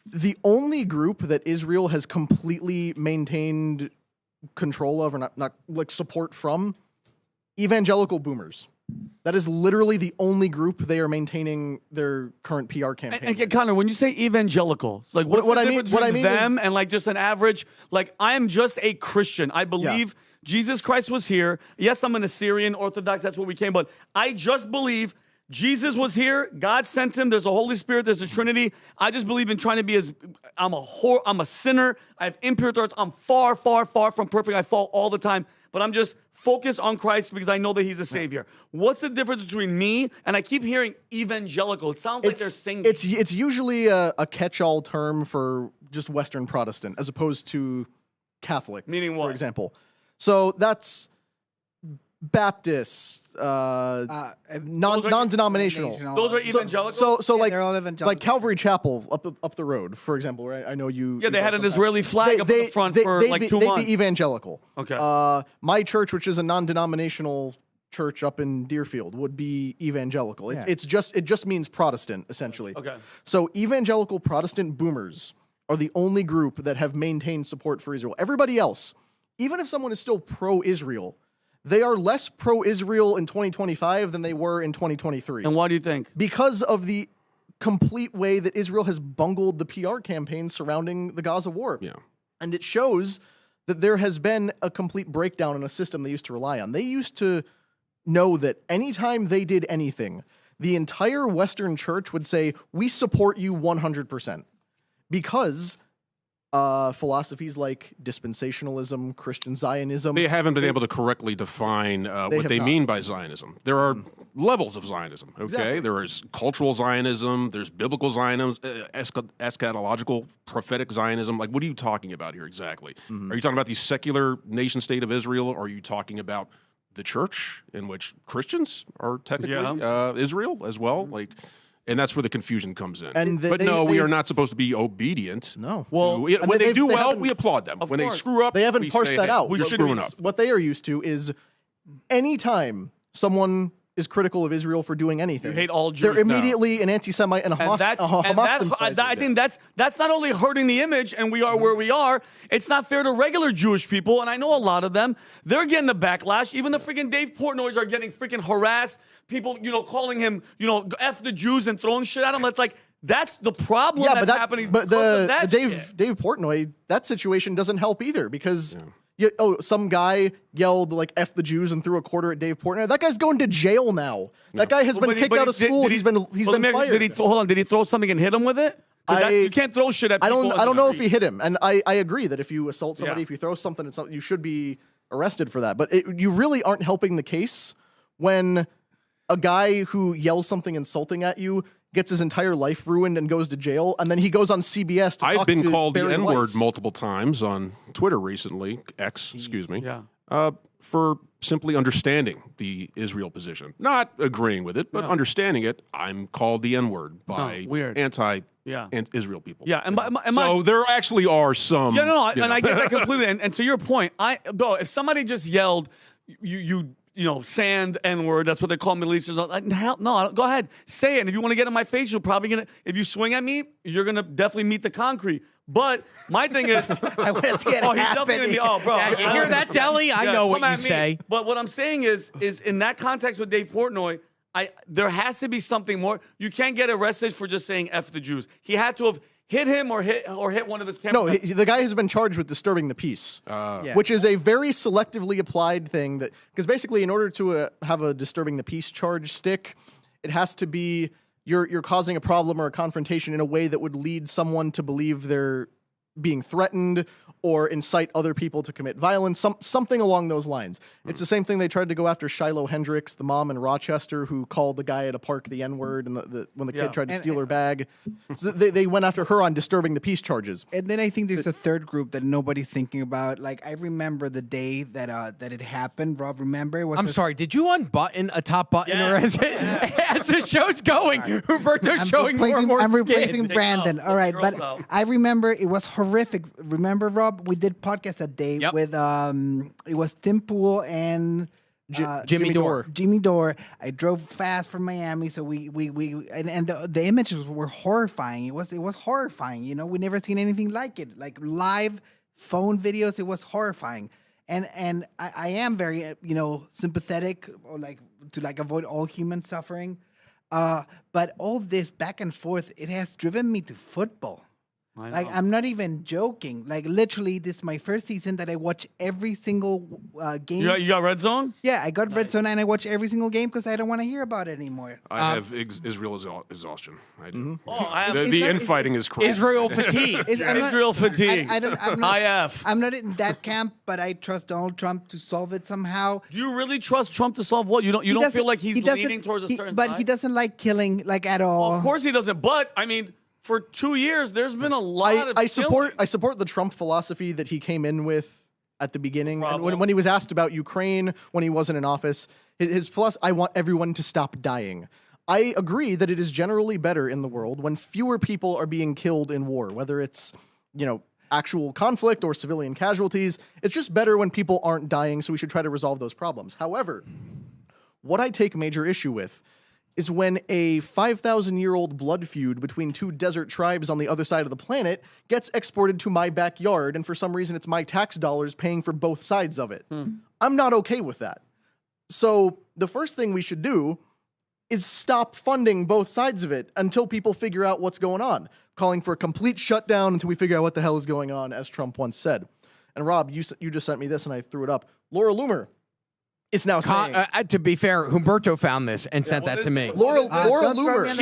The only group that Israel has completely maintained control of, or not like support from, evangelical boomers. That is literally the only group they are maintaining their current PR campaign. And Connor, when you say evangelical, it's like what I mean them and like just an average. Like I am just a Christian. I believe Jesus Christ was here. Yes, I'm an Assyrian Orthodox. That's what we came. But I just believe Jesus was here. God sent him. There's a Holy Spirit. There's a Trinity. I just believe in trying to be I'm a sinner. I have impure thoughts. I'm far, far, far from perfect. I fall all the time. But I'm just focused on Christ because I know that he's a savior. What's the difference between me and I keep hearing evangelical? It sounds like they're singing. It's usually a catch-all term for just Western Protestant as opposed to Catholic. Meaning what? For example. So that's Baptists, non-denominational. Those are evangelicals. So like, they're all evangelical. like Calvary Chapel up the road, for example. Right? I know you. Yeah, they had an Israeli flag up in the front for like 2 months. They'd be evangelical. Okay. My church, which is a non-denominational church up in Deerfield, would be evangelical. It just means Protestant, essentially. Okay. So evangelical Protestant boomers are the only group that have maintained support for Israel. Everybody else, even if someone is still pro-Israel, they are less pro-Israel in 2025 than they were in 2023. And why do you think? Because of the complete way that Israel has bungled the PR campaign surrounding the Gaza war. Yeah. And it shows that there has been a complete breakdown in a system they used to rely on. They used to know that anytime they did anything, the entire Western church would say, we support you 100%. Because philosophies like dispensationalism, Christian Zionism... They haven't been able to correctly define what they mean by Zionism. There are levels of Zionism, okay? Exactly. There is cultural Zionism, there's biblical Zionism, eschatological, prophetic Zionism. Like, what are you talking about here exactly? Are you talking about the secular nation-state of Israel, or are you talking about the church in which Christians are technically Israel as well? Like... And that's where the confusion comes in. But we are not supposed to be obedient. No. Well, when they do well, we applaud them. When they screw up, they haven't parsed that out. We're screwing up. What they are used to is anytime someone is critical of Israel for doing anything, you hate all Jews. They're immediately an anti-Semite and a Hamas sympathizer. I think that's not only hurting the image, and we are where we are. It's not fair to regular Jewish people, and I know a lot of them. They're getting the backlash. Even the freaking Dave Portnoys are getting freaking harassed. People, calling him, F the Jews and throwing shit at him. It's like, that's the problem that's happening. But Dave Portnoy, that situation doesn't help either because... some guy yelled like "F the Jews" and threw a quarter at Dave Portnoy. That guy's going to jail now. That guy has been kicked out of school. He's been fired. Did he throw something and hit him with it? You can't throw shit at people. I don't know if he hit him, and I agree that if you assault somebody, if you throw something at something, you should be arrested for that. But you really aren't helping the case when a guy who yells something insulting at you gets his entire life ruined and goes to jail, and then he goes on CBS to talk to I've been called Barry the N-word Weiss. multiple times on Twitter recently, excuse me, Yeah. for simply understanding the Israel position. Not agreeing with it, but understanding it. I'm called the N-word by anti-Israel people. Yeah, so there actually are some... and I get that completely. And to your point, if somebody just yelled, sand N-word, that's what they call Middle Easterners. No, go ahead, say it. And if you want to get in my face, you're probably going to, if you swing at me, you're going to definitely meet the concrete. But my thing is, he's definitely going to be, bro. Yeah, you hear that, Deli? I know what you say. But what I'm saying is in that context with Dave Portnoy, there has to be something more. You can't get arrested for just saying F the Jews. He had to have hit him or hit one of his cameras. No, the guy has been charged with disturbing the peace, which is a very selectively applied thing. Because basically, in order to have a disturbing the peace charge stick, it has to be you're causing a problem or a confrontation in a way that would lead someone to believe they're being threatened or incite other people to commit violence, something along those lines. It's the same thing they tried to go after Shiloh Hendricks, the mom in Rochester, who called the guy at a park the N-word and when the kid tried to steal her bag. So they went after her on disturbing the peace charges. And then I think there's a third group that nobody's thinking about. Like, I remember the day that it happened. Rob, remember? It was I'm sorry, did you unbutton a top button or as the show's going, Humberto's showing more and more I'm skin. replacing Brandon. All right, but I remember it was horrific. Remember, Rob? We did podcast that day with it was Tim Pool and Jimmy Dore. Jimmy Dore. I drove fast from Miami, so we the images were horrifying. It was horrifying. We never seen anything like it. Like live phone videos, it was horrifying. And I am very sympathetic or to avoid all human suffering. But all this back and forth, it has driven me to football. I'm not even joking. Like, literally, this is my first season that I watch every single game. You got Red Zone? Yeah, I got Red Zone, and I watch every single game because I don't want to hear about it anymore. I have Israel exhaustion. I do. Mm-hmm. The infighting is crazy. Israel fatigue. Israel fatigue. I'm not in that camp, but I trust Donald Trump to solve it somehow. Do you really trust Trump to solve what? You don't feel like he's leaning towards a certain side? But he doesn't like killing, at all. Well, of course he doesn't. But, I mean... For 2 years, there's been a lot of I support the Trump philosophy that he came in with at the beginning. And when he was asked about Ukraine, when he wasn't in office, his plus, I want everyone to stop dying. I agree that it is generally better in the world when fewer people are being killed in war, whether it's, actual conflict or civilian casualties. It's just better when people aren't dying, so we should try to resolve those problems. However, what I take major issue with is when a 5,000-year-old blood feud between two desert tribes on the other side of the planet gets exported to my backyard, and for some reason it's my tax dollars paying for both sides of it. I'm not okay with that. So the first thing we should do is stop funding both sides of it until people figure out what's going on, calling for a complete shutdown until we figure out what the hell is going on, as Trump once said. And Rob, you just sent me this and I threw it up. Laura Loomer is now saying... to be fair, Humberto found this and sent that to me. Laura Loomer...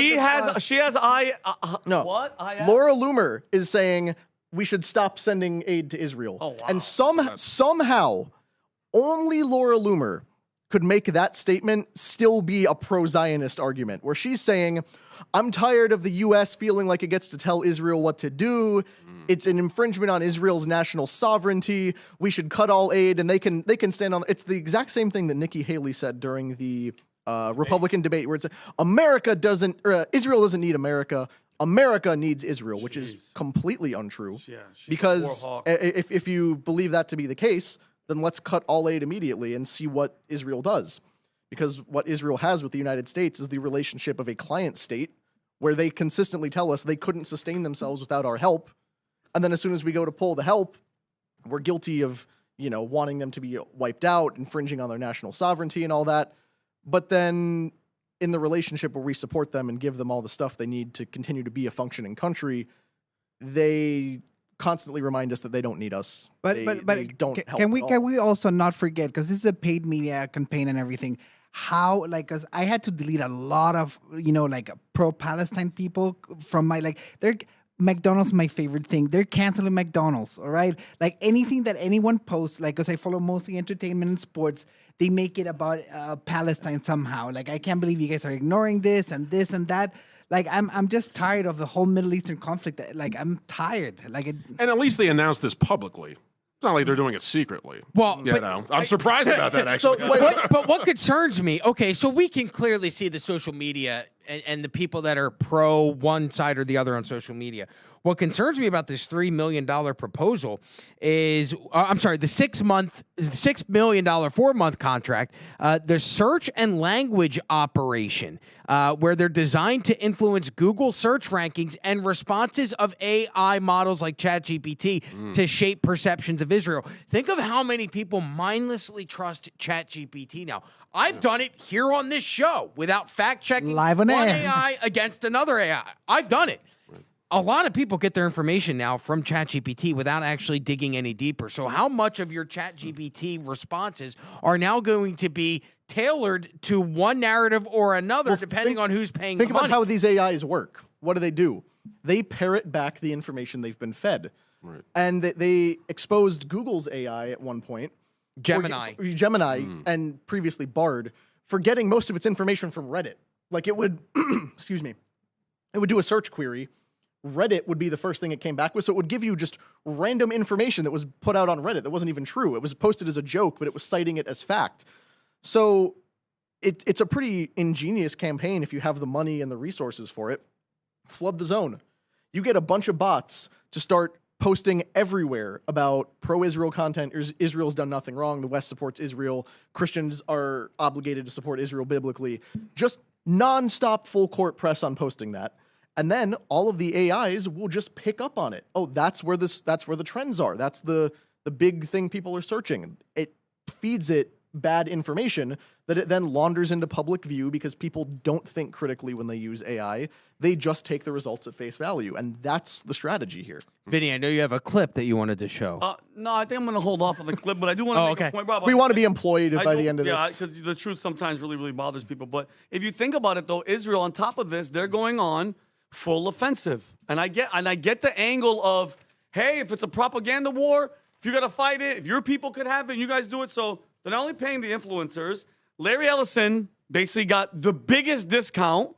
Laura Loomer is saying we should stop sending aid to Israel. Oh, wow. And somehow, only Laura Loomer could make that statement still be a pro-Zionist argument, where she's saying, I'm tired of the U.S. feeling like it gets to tell Israel what to do. It's an infringement on Israel's national sovereignty. We should cut all aid, and they can stand on. It's the exact same thing that Nikki Haley said during the Republican debate, where it's Israel doesn't need America. America needs Israel, which is completely untrue. Because if you believe that to be the case, then let's cut all aid immediately and see what Israel does. Because what Israel has with the United States is the relationship of a client state where they consistently tell us they couldn't sustain themselves without our help. And then as soon as we go to pull the help, we're guilty of, wanting them to be wiped out, infringing on their national sovereignty and all that. But then in the relationship where we support them and give them all the stuff they need to continue to be a functioning country, they constantly remind us that they don't need us. But they don't help. Can we also not forget, because this is a paid media campaign and everything, how, because I had to delete a lot of, pro-Palestine people from my, McDonald's, my favorite thing. They're canceling McDonald's, all right? Anything that anyone posts, because I follow mostly entertainment and sports, they make it about Palestine somehow. I can't believe you guys are ignoring this and that. I'm just tired of the whole Middle Eastern conflict. I'm tired. And at least they announced this publicly. It's not like they're doing it secretly. Well, I'm surprised about that, actually. But what concerns me, okay, so we can clearly see the social media and the people that are pro one side or the other on social media. What concerns me about this $3 million proposal is, the $6 million 4-month contract, the search and language operation, where they're designed to influence Google search rankings and responses of AI models like ChatGPT to shape perceptions of Israel. Think of how many people mindlessly trust ChatGPT now. I've done it here on this show without fact-checking live on one air. AI against another AI. I've done it. A lot of people get their information now from ChatGPT without actually digging any deeper. So how much of your ChatGPT responses are now going to be tailored to one narrative or another, depending on who's paying the money? Think about how these AIs work. What do? They parrot back the information they've been fed. Right. And they exposed Google's AI at one point. Gemini. And previously Bard, for getting most of its information from Reddit. It would, excuse me, it would do a search query. Reddit would be the first thing it came back with, so it would give you just random information that was put out on Reddit that wasn't even true. It was posted as a joke, but it was citing it as fact. So it's a pretty ingenious campaign if you have the money and the resources for it. Flood the zone. You get a bunch of bots to start posting everywhere about pro-Israel content. Israel's done nothing wrong. The West supports Israel. Christians are obligated to support Israel biblically. Just nonstop full court press on posting that. And then all of the AIs will just pick up on it. Oh, that's where the trends are. That's the big thing people are searching. It feeds it bad information that it then launders into public view because people don't think critically when they use AI. They just take the results at face value. And that's the strategy here. Vinny, I know you have a clip that you wanted to show. No, I think I'm going to hold off on the clip, but I do want to make a point. Rob, we want to be employed by the end of this. Yeah, because the truth sometimes really, really bothers people. But if you think about it, though, Israel, on top of this, they're going on full offensive. And I get the angle of, hey, if it's a propaganda war, if you got to fight it, if your people could have it and you guys do it. So they're not only paying the influencers. Larry Ellison basically got the biggest discount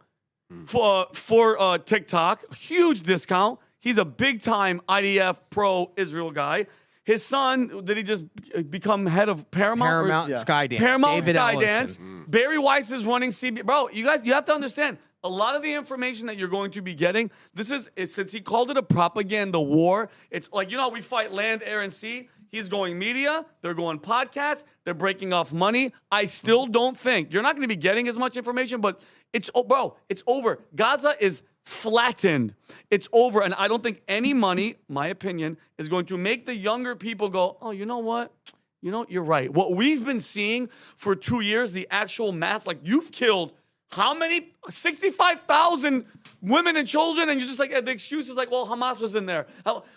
for TikTok, huge discount. He's a big-time IDF pro-Israel guy. His son, did he just become head of Paramount? Paramount Skydance. Paramount David Skydance. Ellison. Barry Weiss is running CBS. Bro, you guys, you have to understand. A lot of the information that you're going to be getting, since he called it a propaganda war, it's like, you know, we fight land, air, and sea. He's going media. They're going podcasts. They're breaking off money. I still don't think you're not going to be getting as much information, but it's over. Gaza is flattened. It's over. And I don't think any money, my opinion, is going to make the younger people go, oh, you know what? You know, you're right. What we've been seeing for 2 years, the actual mass, like you've killed how many? 65,000 women and children. And you're just like, the excuse is like, well, Hamas was in there.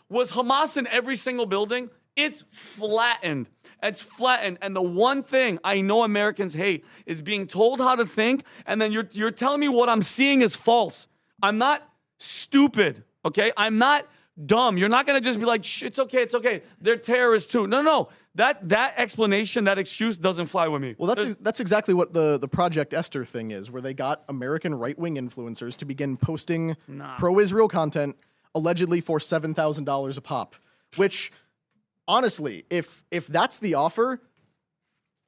Was Hamas in every single building? It's flattened. It's flattened. And the one thing I know Americans hate is being told how to think, and then you're telling me what I'm seeing is false. I'm not stupid, okay? I'm not dumb. You're not going to just be like, shh, it's okay. They're terrorists too. No. That explanation, that excuse doesn't fly with me. Well, that's exactly what the Project Esther thing is, where they got American right-wing influencers to begin posting pro-Israel content, allegedly for $7,000 a pop, which... Honestly, if that's the offer,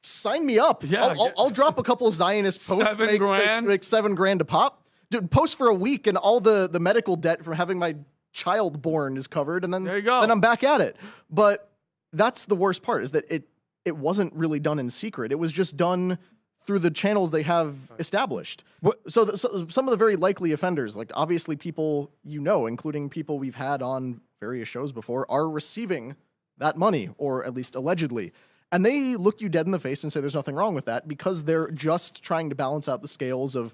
sign me up. Yeah, I'll drop a couple Zionist posts to make $7,000 a pop. Dude, post for a week and all the medical debt from having my child born is covered, and then there you go. Then I'm back at it. But that's the worst part, is that it wasn't really done in secret. It was just done through the channels they have established. So some of the very likely offenders, like obviously people you know, including people we've had on various shows before, are receiving that money, or at least allegedly. And they look you dead in the face and say there's nothing wrong with that, because they're just trying to balance out the scales of,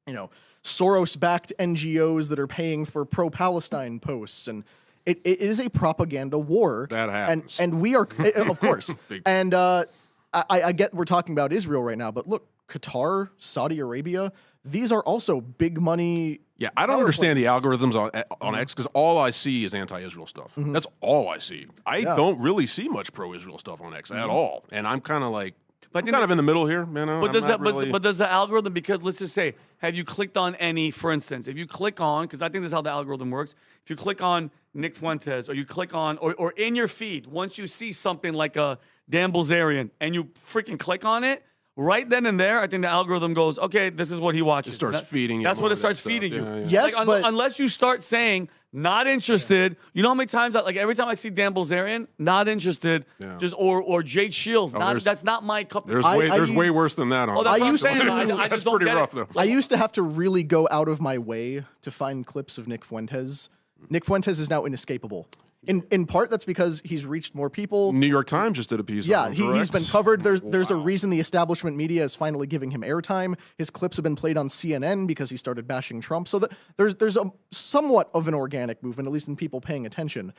you know, Soros-backed NGOs that are paying for pro-Palestine posts. And it is a propaganda war. That happens. And we are, of course. And I get we're talking about Israel right now, but look, Qatar, Saudi Arabia, these are also big money. Yeah, I don't understand the algorithms on X, because all I see is anti-Israel stuff. That's all I see. I don't really see much pro-Israel stuff on X at all, and I'm kind of like, I'm kind of in the middle here, man. But does the algorithm? Because let's just say, have you clicked on any? For instance, if you click on, because I think this is how the algorithm works. If you click on Nick Fuentes, or you click on, or in your feed, once you see something like a Dan Bilzerian, and you freaking click on it. Right then and there, I think the algorithm goes, okay, this is what he watches. It starts feeding you. That's what it starts stuff. feeding you. Yeah. Yes, like, but unless you start saying not interested, you know how many times, like every time I see Dan Bilzerian, not interested, just or Jake Shields, that's not my cup. There's way worse than that on. That's what I'm saying. I That's just don't pretty get rough, it. though. I used to have to really go out of my way to find clips of Nick Fuentes. Nick Fuentes is now inescapable. In part, that's because he's reached more people. New York Times just did a piece. Yeah, on him, he's been correct? covered. There's a reason the establishment media is finally giving him airtime. His clips have been played on CNN because he started bashing Trump. So that there's a somewhat of an organic movement, at least in people paying attention.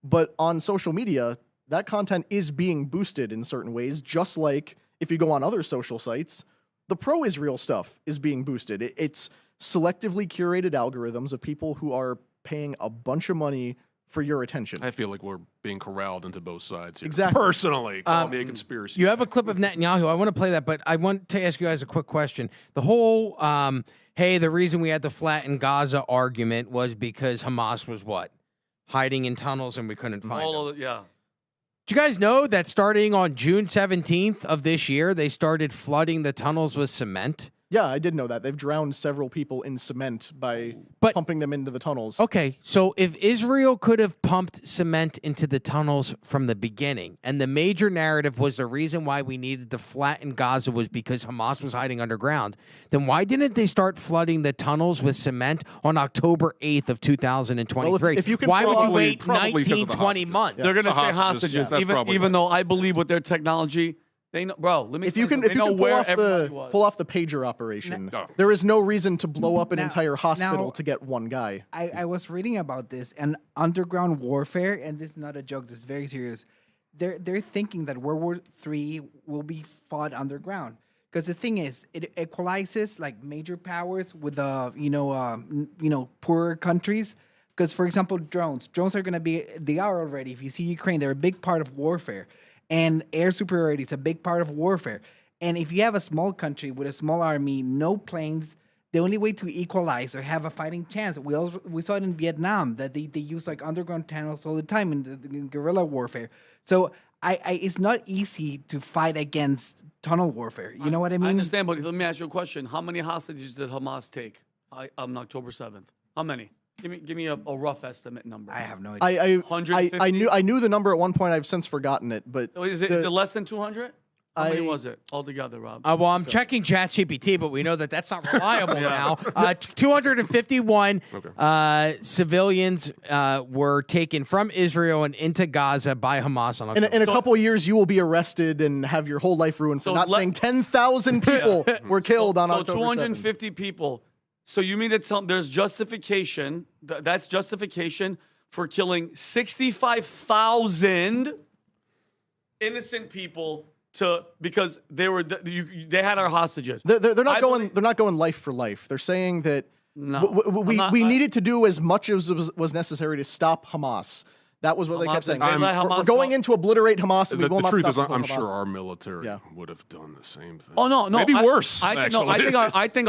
But on social media, that content is being boosted in certain ways, just like if you go on other social sites, the pro-Israel stuff is being boosted. It's selectively curated algorithms of people who are paying a bunch of money for your attention. I feel like we're being corralled into both sides here. Exactly. Personally, call me a conspiracy. You have a clip of Netanyahu. I want to play that, but I want to ask you guys a quick question. The whole, hey, the reason we had the flatten Gaza argument was because Hamas was what? Hiding in tunnels and we couldn't find them. Yeah. Do you guys know that starting on June 17th of this year, they started flooding the tunnels with cement? Yeah, I did know that. They've drowned several people in cement by pumping them into the tunnels. Okay, so if Israel could have pumped cement into the tunnels from the beginning, and the major narrative was the reason why we needed to flatten Gaza was because Hamas was hiding underground, then why didn't they start flooding the tunnels with cement on October 8th of 2023? Well, if you can why would you probably- wait probably because of 19, the 20 hostages. months? They're going to The say hostages, hostages, that's probably even right. though I believe with their technology, they know, bro. Let me. If you can pull off the pager operation, there is no reason to blow up an entire hospital to get one guy. I was reading about this and underground warfare, and this is not a joke. This is very serious. They're thinking that World War III will be fought underground because the thing is, it equalizes like major powers with poorer countries. Because for example, drones are going to be, they are already. If you see Ukraine, they're a big part of warfare. And air superiority is a big part of warfare. And if you have a small country with a small army, no planes, the only way to equalize or have a fighting chance, we saw it in Vietnam, that they use like underground tunnels all the time in guerrilla warfare. So it's not easy to fight against tunnel warfare. You know what I mean? I understand, but let me ask you a question. How many hostages did Hamas take on October 7th? How many? Give me a rough estimate number. I have no idea. 150? I knew the number at one point. I've since forgotten it, but Is it less than 200? How many was it altogether, Rob? Well, I'm checking ChatGPT, but we know that that's not reliable now. 251 civilians were taken from Israel and into Gaza by Hamas on October. in a couple of years, you will be arrested and have your whole life ruined for not saying 10,000 people were killed on October 7th. 250 people. So you mean to tell me there's justification, that's justification for killing 65,000 innocent people because they had our hostages. They're not going life for life. They're saying that we needed to do as much as was necessary to stop Hamas. That was what they kept saying. We're going in to obliterate Hamas. And we will the not truth stop is, I'm Hamas. sure our military would have done the same thing. Oh no, maybe worse. I think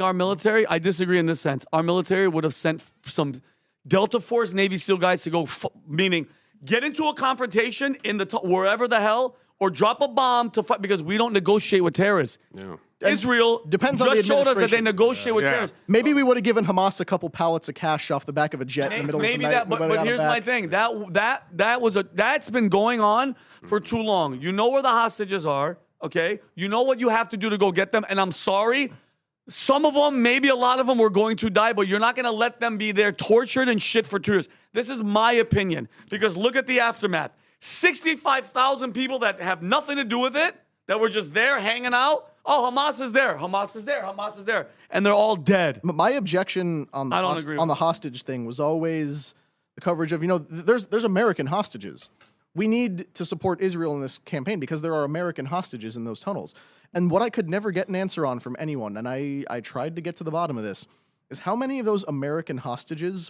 our military. I disagree in this sense. Our military would have sent some Delta Force Navy SEAL guys to go, meaning get into a confrontation in wherever the hell, or drop a bomb to fight, because we don't negotiate with terrorists. Yeah. Israel depends on the just showed us that they administration. negotiate with terrorists. Maybe we would have given Hamas a couple pallets of cash off the back of a jet in the middle of the night. But here's my thing. That's been going on for too long. You know where the hostages are, okay? You know what you have to do to go get them. And I'm sorry, some of them, maybe a lot of them, were going to die, but you're not going to let them be there tortured and shit for 2 years. This is my opinion, because look at the aftermath. 65,000 people that have nothing to do with it, that were just there hanging out. Oh, Hamas is there. Hamas is there. Hamas is there. And they're all dead. My objection on the hostage thing was always the coverage of, there's American hostages. We need to support Israel in this campaign because there are American hostages in those tunnels. And what I could never get an answer on from anyone, and I tried to get to the bottom of this, is how many of those American hostages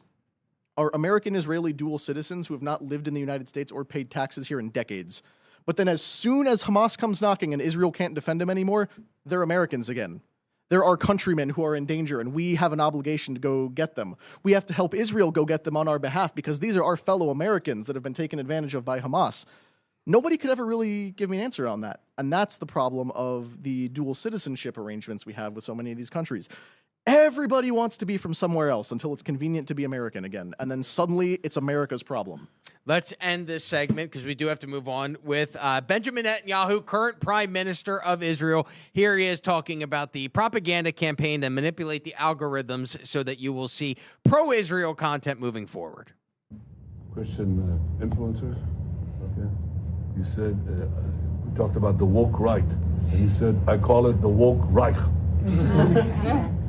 are American-Israeli dual citizens who have not lived in the United States or paid taxes here in decades. But then as soon as Hamas comes knocking and Israel can't defend them anymore, they're Americans again. They're our countrymen who are in danger, and we have an obligation to go get them. We have to help Israel go get them on our behalf because these are our fellow Americans that have been taken advantage of by Hamas. Nobody could ever really give me an answer on that. And that's the problem of the dual citizenship arrangements we have with so many of these countries. Everybody wants to be from somewhere else until it's convenient to be American again. And then suddenly it's America's problem. Let's end this segment because we do have to move on with Benjamin Netanyahu, current Prime Minister of Israel. Here he is talking about the propaganda campaign to manipulate the algorithms so that you will see pro-Israel content moving forward. Christian influencers. Okay. You said, we talked about the woke right, and you said, I call it the woke Reich.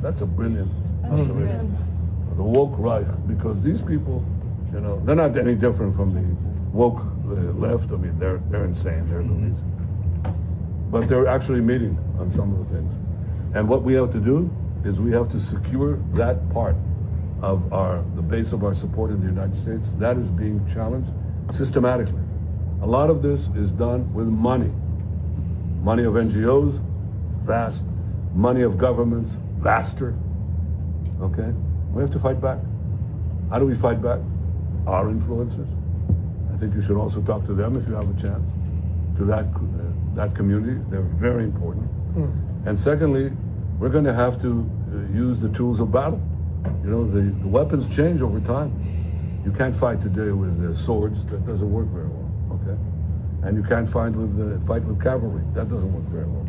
That's a brilliant observation. The woke Reich, because these people, they're not any different from the woke left. I mean, they're insane. They're loonies. But they're actually meeting on some of the things. And what we have to do is we have to secure that part of the base of our support in the United States. That is being challenged systematically. A lot of this is done with money. Money of NGOs, vast. Money of governments, vaster. Okay? We have to fight back. How do we fight back? Our influencers. I think you should also talk to them if you have a chance. To that community. They're very important. And secondly, we're going to have to use the tools of battle. The weapons change over time. You can't fight today with swords. That doesn't work very well. Okay? And you can't fight with cavalry. That doesn't work very well.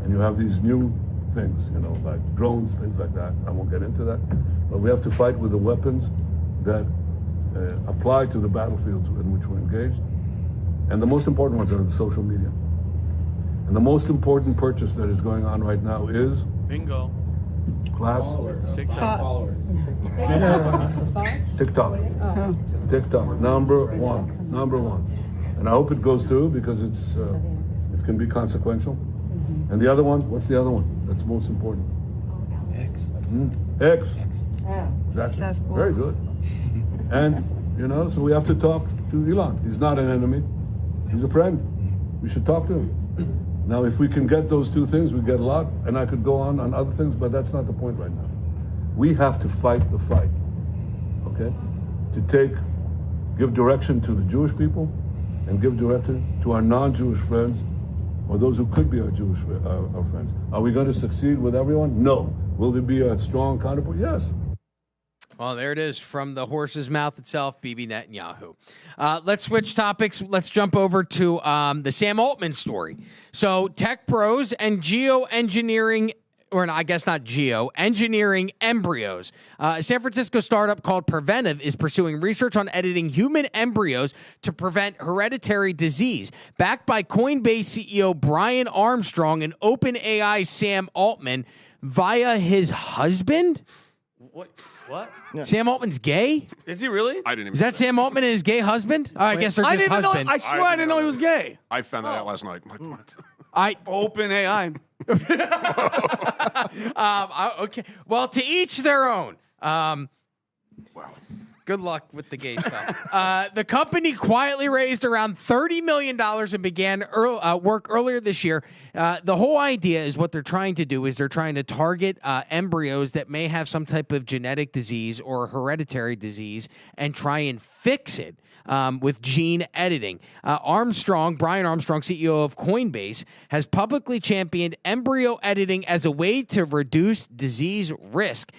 And you have these new things, like drones, things like that. I won't get into that. But we have to fight with the weapons that apply to the battlefields in which we're engaged. And the most important ones are the social media. And the most important purchase that is going on right now is... Bingo. Class? TikTok. TikTok. Number one. And I hope it goes through because it can be consequential. And the other one, what's the other one that's most important? X. That's very good. And, so we have to talk to Elon. He's not an enemy. He's a friend. We should talk to him. Now, if we can get those two things, we get a lot, and I could go on other things, but that's not the point right now. We have to fight the fight, okay? To give direction to the Jewish people and give direction to our non-Jewish friends or those who could be our Jewish our friends. Are we going to succeed with everyone? No. Will there be a strong counterpoint? Yes. Well, there it is from the horse's mouth itself, Bibi Netanyahu. Let's switch topics. Let's jump over to the Sam Altman story. So tech pros and geoengineering, or I guess not engineering embryos. A San Francisco startup called Preventive is pursuing research on editing human embryos to prevent hereditary disease. Backed by Coinbase CEO Brian Armstrong and OpenAI Sam Altman via his husband? What? Yeah. Sam Altman's gay? Is he really? I didn't even Is that Sam Altman and his gay husband? I guess they're I just didn't know. husband. I swear I didn't know he was gay. I found that out last night. I'm like, what? Open AI. Okay. Well, to each their own. Wow. Good luck with the gay stuff. The company quietly raised around $30 million and began work earlier this year. The whole idea is what they're trying to do is they're trying to target embryos that may have some type of genetic disease or hereditary disease and try and fix it with gene editing. Brian Armstrong, CEO of Coinbase, has publicly championed embryo editing as a way to reduce disease risk.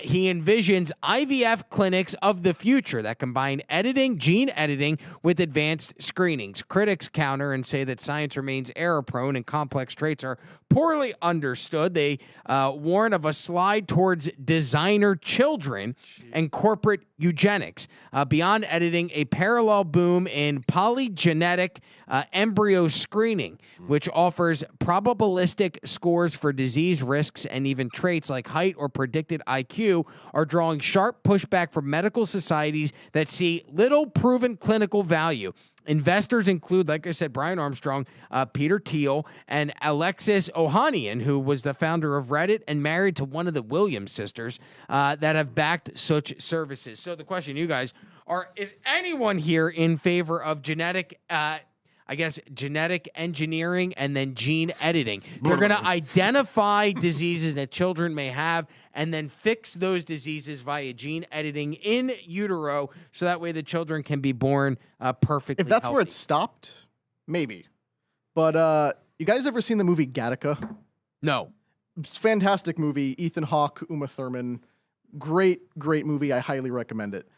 He envisions IVF clinics of the future that combine gene editing with advanced screenings. Critics counter and say that science remains error-prone and complex traits are poorly understood. They warn of a slide towards designer children and corporate eugenics. Beyond editing, a parallel boom in polygenetic embryo screening, which offers probabilistic scores for disease risks and even traits like height or predicted IQ, are drawing sharp pushback from medical societies that see little proven clinical value. Investors include, like I said, Brian Armstrong, Peter Thiel, and Alexis Ohanian, who was the founder of Reddit and married to one of the Williams sisters, that have backed such services. So the question, you guys, is anyone here in favor of genetic engineering and then gene editing? They're going to identify diseases that children may have and then fix those diseases via gene editing in utero so that way the children can be born perfectly If that's healthy. where it stopped, maybe. But you guys ever seen the movie Gattaca? No. It's a fantastic movie. Ethan Hawke, Uma Thurman. Great movie. I highly recommend it.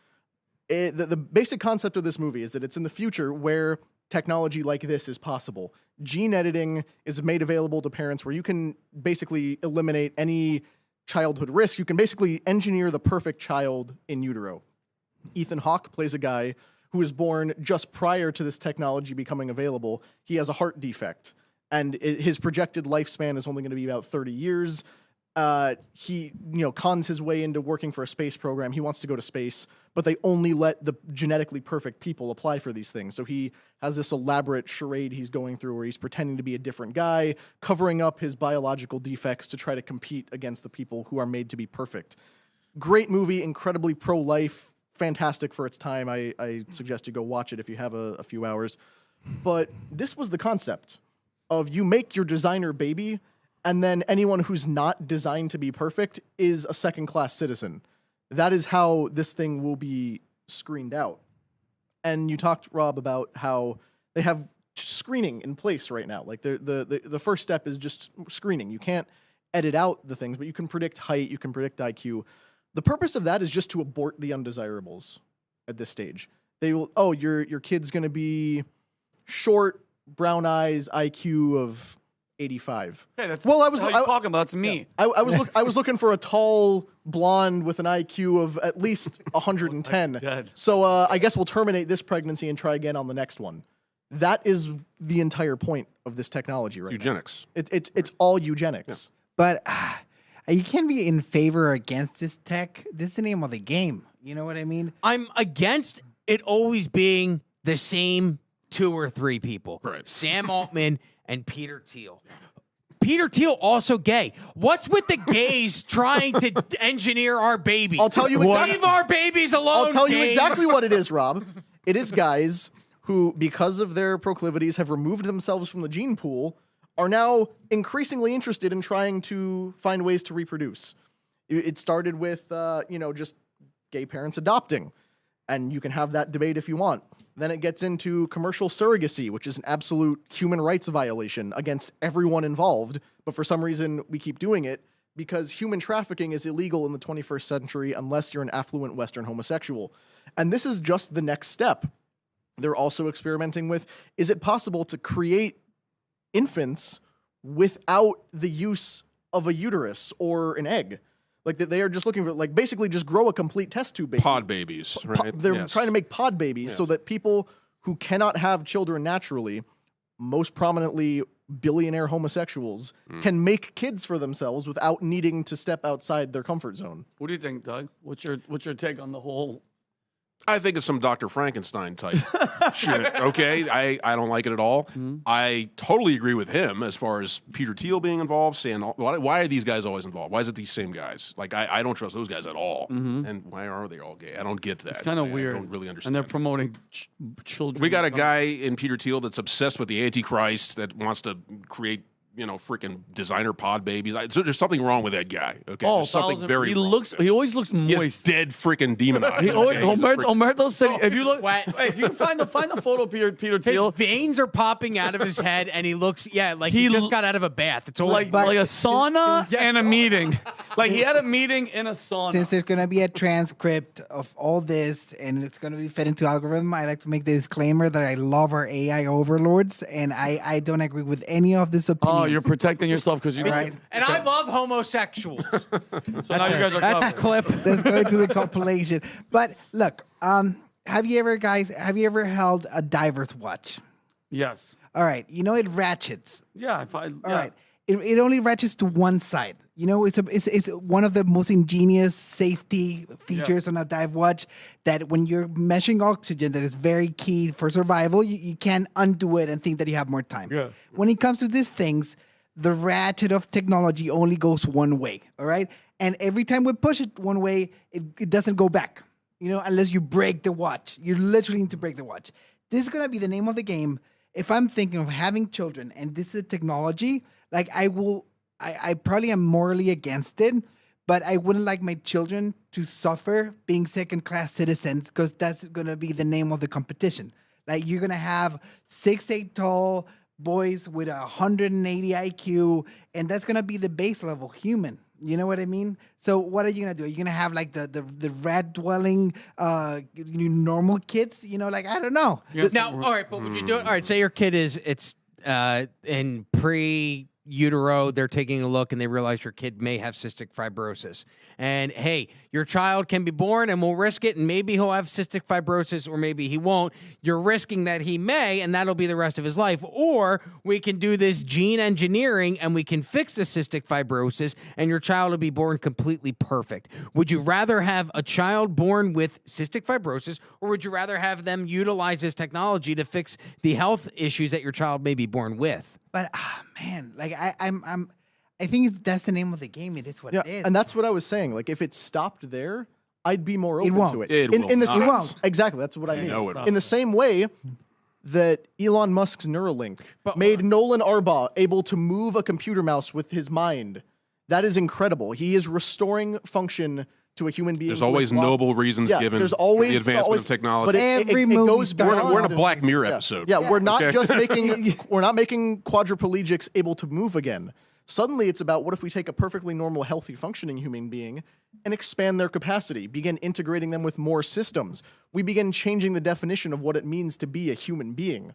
The basic concept of this movie is that it's in the future where technology like this is possible. Gene editing is made available to parents where you can basically eliminate any childhood risk. You can basically engineer the perfect child in utero. Ethan Hawke plays a guy who was born just prior to this technology becoming available. He has a heart defect, and his projected lifespan is only going to be about 30 years. He, cons his way into working for a space program. He wants to go to space, but they only let the genetically perfect people apply for these things. So he has this elaborate charade he's going through where he's pretending to be a different guy, covering up his biological defects to try to compete against the people who are made to be perfect. Great movie, incredibly pro-life, fantastic for its time. I suggest you go watch it if you have a few hours. But this was the concept of you make your designer baby, and then anyone who's not designed to be perfect is a second-class citizen. That is how this thing will be screened out. And you talked, Rob, about how they have screening in place right now. Like the first step is just screening. You can't edit out the things, but you can predict height, you can predict IQ. The purpose of that is just to abort the undesirables at this stage. They will, your kid's going to be short, brown eyes, IQ of 85. Hey, that's well, I was talking about. That's me. Yeah. I was looking for a tall blonde with an IQ of at least 110. So I guess we'll terminate this pregnancy and try again on the next one. That is the entire point of this technology right Eugenics. now. It's all eugenics. But you can't be in favor or against this tech. This is the name of the game. You know what I mean? I'm against it always being the same 2 or 3 people. Right. Sam Altman and Peter Thiel. Peter Thiel also gay. What's with the gays trying to engineer our babies? I'll tell you Leave our babies alone. I'll tell you gays. exactly what it is, Rob. It is guys who, because of their proclivities, have removed themselves from the gene pool, are now increasingly interested in trying to find ways to reproduce. It started with, just gay parents adopting, and you can have that debate if you want. Then it gets into commercial surrogacy, which is an absolute human rights violation against everyone involved, but for some reason we keep doing it because human trafficking is illegal in the 21st century unless you're an affluent Western homosexual. And this is just the next step. They're also experimenting with, is it possible to create infants without the use of a uterus or an egg? Like they are just looking for, like, basically just grow a complete test tube baby. Pod babies, right? They're trying to make pod babies so that people who cannot have children naturally, most prominently billionaire homosexuals, can make kids for themselves without needing to step outside their comfort zone. What do you think, Doug? What's your take on the whole? I think it's some Dr. Frankenstein type shit. Okay, I don't like it at all. I totally agree with him as far as Peter Thiel being involved, saying, why are these guys always involved? Why is it these same guys? Like, I don't trust those guys at all. And why are they all gay? I don't get that. It's kind of weird. I don't really understand. And they're promoting children. We got a guy in Peter Thiel that's obsessed with the Antichrist that wants to create, freaking designer pod babies. So there's something wrong with that guy. Okay, there's something very wrong. He always looks He has moist. dead freaking demon eyes. He always, okay? He's a Humberto said, if you look, Wait. if you can find the photo of Peter His Thiel, veins are popping out of his head, and he looks, like he just got out of a bath. It's all like a sauna and a meeting. Like he had a meeting in a sauna. Since there's going to be a transcript of all this and it's going to be fed into algorithm, I like to make the disclaimer that I love our AI overlords and I don't agree with any of this opinion. Oh, you're protecting yourself because you Right. And I love homosexuals. So now you guys are That's a covered. clip. Let's go to the compilation. But look, have you ever held a diver's watch? Yes. All right. It ratchets. Yeah. All right. It only ratchets to one side. It's one of the most ingenious safety features on a dive watch that when you're measuring oxygen, that is very key for survival. You can't undo it and think that you have more time. Yeah. When it comes to these things, the ratchet of technology only goes one way. All right. And every time we push it one way, it doesn't go back. Unless you break the watch. You literally need to break the watch. This is going to be the name of the game. If I'm thinking of having children and this is a technology, like I probably am morally against it, but I wouldn't like my children to suffer being second-class citizens because that's going to be the name of the competition. Like you're going to have 6'8" tall boys with 180 IQ, and that's going to be the base level human. You know what I mean? So what are you going to do? Are you going to have like the rat-dwelling normal kids? I don't know. Now, all right, but would you do it? All right, say your kid it's in pre-utero, they're taking a look and they realize your kid may have cystic fibrosis. And hey, your child can be born and we'll risk it, and maybe he'll have cystic fibrosis or maybe he won't. You're risking that he may, and that'll be the rest of his life. Or we can do this gene engineering and we can fix the cystic fibrosis and your child will be born completely perfect. Would you rather have a child born with cystic fibrosis, or would you rather have them utilize this technology to fix the health issues that your child may be born with? But man, like I think that's the name of the game. It is what it is. And that's what I was saying. Like if it stopped there, I'd be more open to it. It won't. Exactly. That's what I mean. know it In the same way that Elon Musk's Neuralink made Nolan Arbaugh able to move a computer mouse with his mind. That is incredible. He is restoring function to a human being. There's always noble reasons given there's always, for the advancement of technology. But Every movie goes starts- beyond. We're in a Black Mirror episode. Yeah, we're not Okay. just making we're not making quadriplegics able to move again. Suddenly it's about what if we take a perfectly normal, healthy, functioning human being and expand their capacity, begin integrating them with more systems. We begin changing the definition of what it means to be a human being.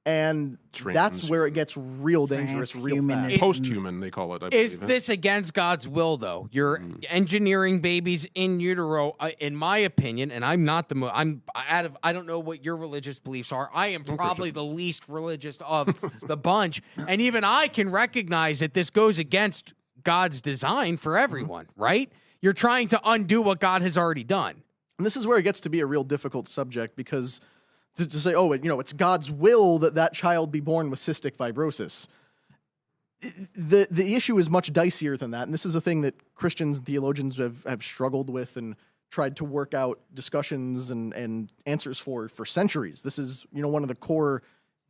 And that's where it gets real dangerous, real fast. Transhumanism. Post-human, they call it. I Is believe. this against God's will, though? You're engineering babies in utero, in my opinion, and I'm not the I don't know what your religious beliefs are. I am probably the least religious of the bunch, and even I can recognize that this goes against God's design for everyone, right? You're trying to undo what God has already done. And this is where it gets to be a real difficult subject because to say, oh, it's God's will that that child be born with cystic fibrosis. The issue is much dicier than that, and this is a thing that Christians and theologians have struggled with and tried to work out discussions and answers for centuries. This is one of the core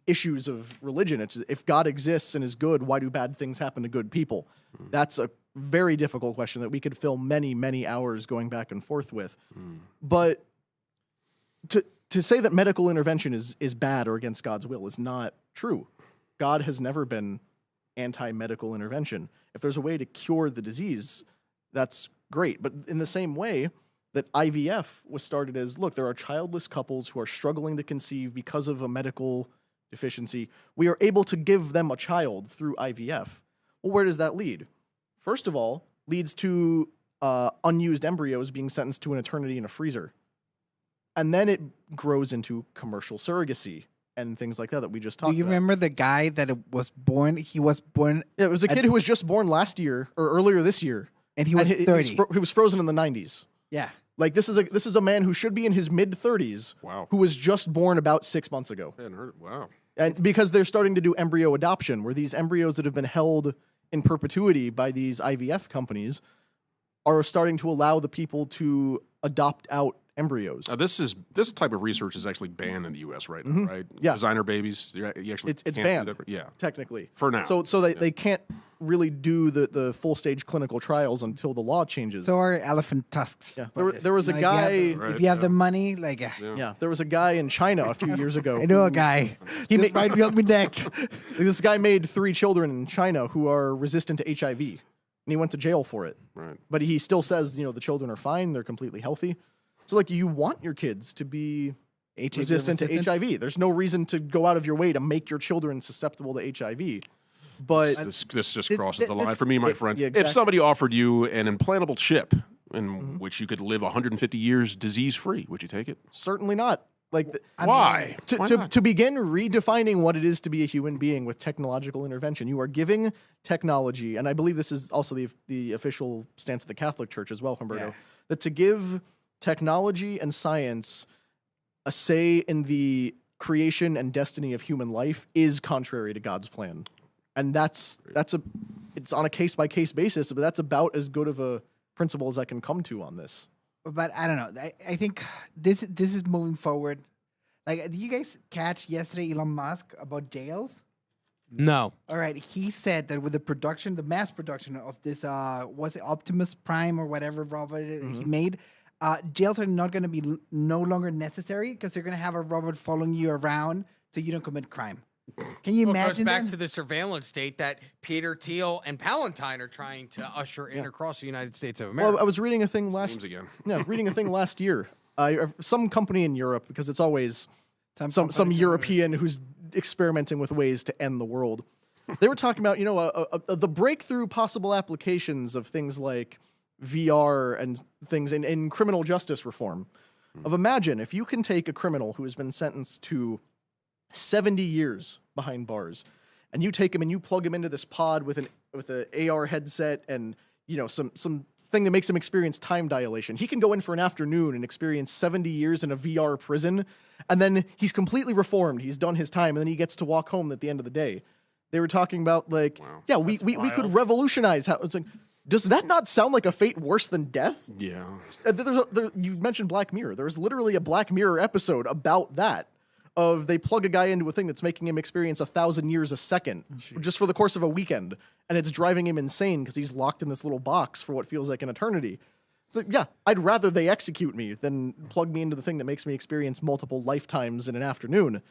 issues of religion. It's if God exists and is good, why do bad things happen to good people? That's a very difficult question that we could fill many, many hours going back and forth with. But to say that medical intervention is bad or against God's will is not true. God has never been anti-medical intervention. If there's a way to cure the disease, that's great. But in the same way that IVF was started as, look, there are childless couples who are struggling to conceive because of a medical deficiency. We are able to give them a child through IVF. Well, where does that lead? First of all, leads to unused embryos being sentenced to an eternity in a freezer. And then it grows into commercial surrogacy and things like that we just talked about. Do you remember the guy that was born? He was born... Yeah, it was a kid who was just born last year, or earlier this year. And he was 30. He was frozen in the 90s. Yeah. Like, this is a man who should be in his mid-30s. Wow. Who was just born about 6 months ago. I hadn't heard it. Wow. And because they're starting to do embryo adoption, where these embryos that have been held in perpetuity by these IVF companies are starting to allow the people to adopt out embryos. This type of research is actually banned in the U.S. right now, right? Yeah. Designer babies, you actually It's can't do banned. that. Yeah, Technically. for now. So they can't really do the full stage clinical trials until the law changes. So are elephant tusks. Yeah. But There was a if guy... if you have the money, like... Yeah, there was a guy in China a few years ago. I know a guy. He might be on my neck. This guy made 3 children in China who are resistant to HIV, and he went to jail for it. Right. But he still says, the children are fine, they're completely healthy. So, like, you want your kids to be resistant to HIV. There's no reason to go out of your way to make your children susceptible to HIV. But This just crosses the line for me, my friend. yeah, exactly. If somebody offered you an implantable chip in which you could live 150 years disease-free, would you take it? certainly not. Like, Why? Why To not? begin redefining what it is to be a human being with technological intervention, you are giving technology, and I believe this is also the official stance of the Catholic Church as well, Humberto, that to give technology and science a say in the creation and destiny of human life is contrary to God's plan. And it's on a case-by-case basis, but that's about as good of a principle as I can come to on this. But I don't know. I think this is moving forward. Like, did you guys catch yesterday Elon Musk about jails? No. All right. He said that with the mass production of this, was it Optimus Prime or whatever robot he made, jails are not going to be no longer necessary because they're going to have a robot following you around so you don't commit crime. Can you Well, it goes imagine back that? to the surveillance state that Peter Thiel and Palantine are trying to usher in across the United States of America. Well, I was reading a thing Names again. last year. Some company in Europe, because it's always some company in European who's experimenting with ways to end the world. They were talking about, the breakthrough possible applications of things like VR and things in criminal justice reform. Of imagine if you can take a criminal who has been sentenced to 70 years behind bars, and you take him and you plug him into this pod with an AR headset and some thing that makes him experience time dilation. He can go in for an afternoon and experience 70 years in a VR prison, and then he's completely reformed. He's done his time, and then he gets to walk home at the end of the day. They were talking about we could revolutionize how it's like. Does that not sound like a fate worse than death? Yeah. You mentioned Black Mirror. There's literally a Black Mirror episode about that. They plug a guy into a thing that's making him experience 1,000 years a second just for the course of a weekend. And it's driving him insane because he's locked in this little box for what feels like an eternity. It's like, yeah, I'd rather they execute me than plug me into the thing that makes me experience multiple lifetimes in an afternoon.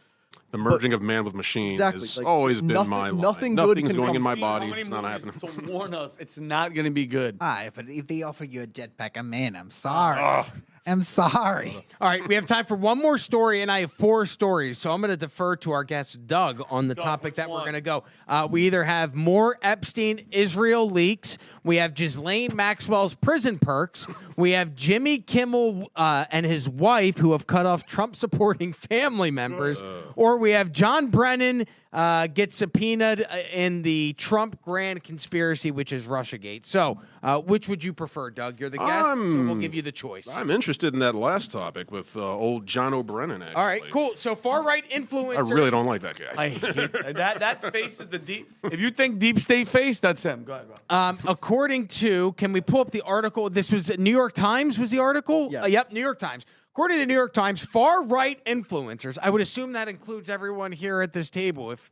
The merging of man with machine has always been my line. Nothing good Nothing's can going come in my from- body. How many It's not movies happening. to warn us it's not going to be good. But if they offer you a jetpack, I'm in. I'm sorry. I'm sorry. All right, we have time for one more story, and I have 4 stories. So I'm going to defer to our guest, Doug, on the topic that we're going to go. We either have more Epstein Israel leaks, we have Ghislaine Maxwell's prison perks, we have Jimmy Kimmel and his wife who have cut off Trump-supporting family members, or we have John Brennan gets subpoenaed in the Trump grand conspiracy, which is Russiagate. So which would you prefer, Doug? You're the guest, so we'll give you the choice. I'm interested in that last topic with old John O'Brennan, actually. All right, cool. So far-right influencers. I really don't like that guy. I hate that face is the deep. If you think deep state face, that's him. Go ahead, bro. According to, can we pull up the article? This was New York Times, was the article? Yes. Yep, New York Times. According to the New York Times, far-right influencers, I would assume that includes everyone here at this table. If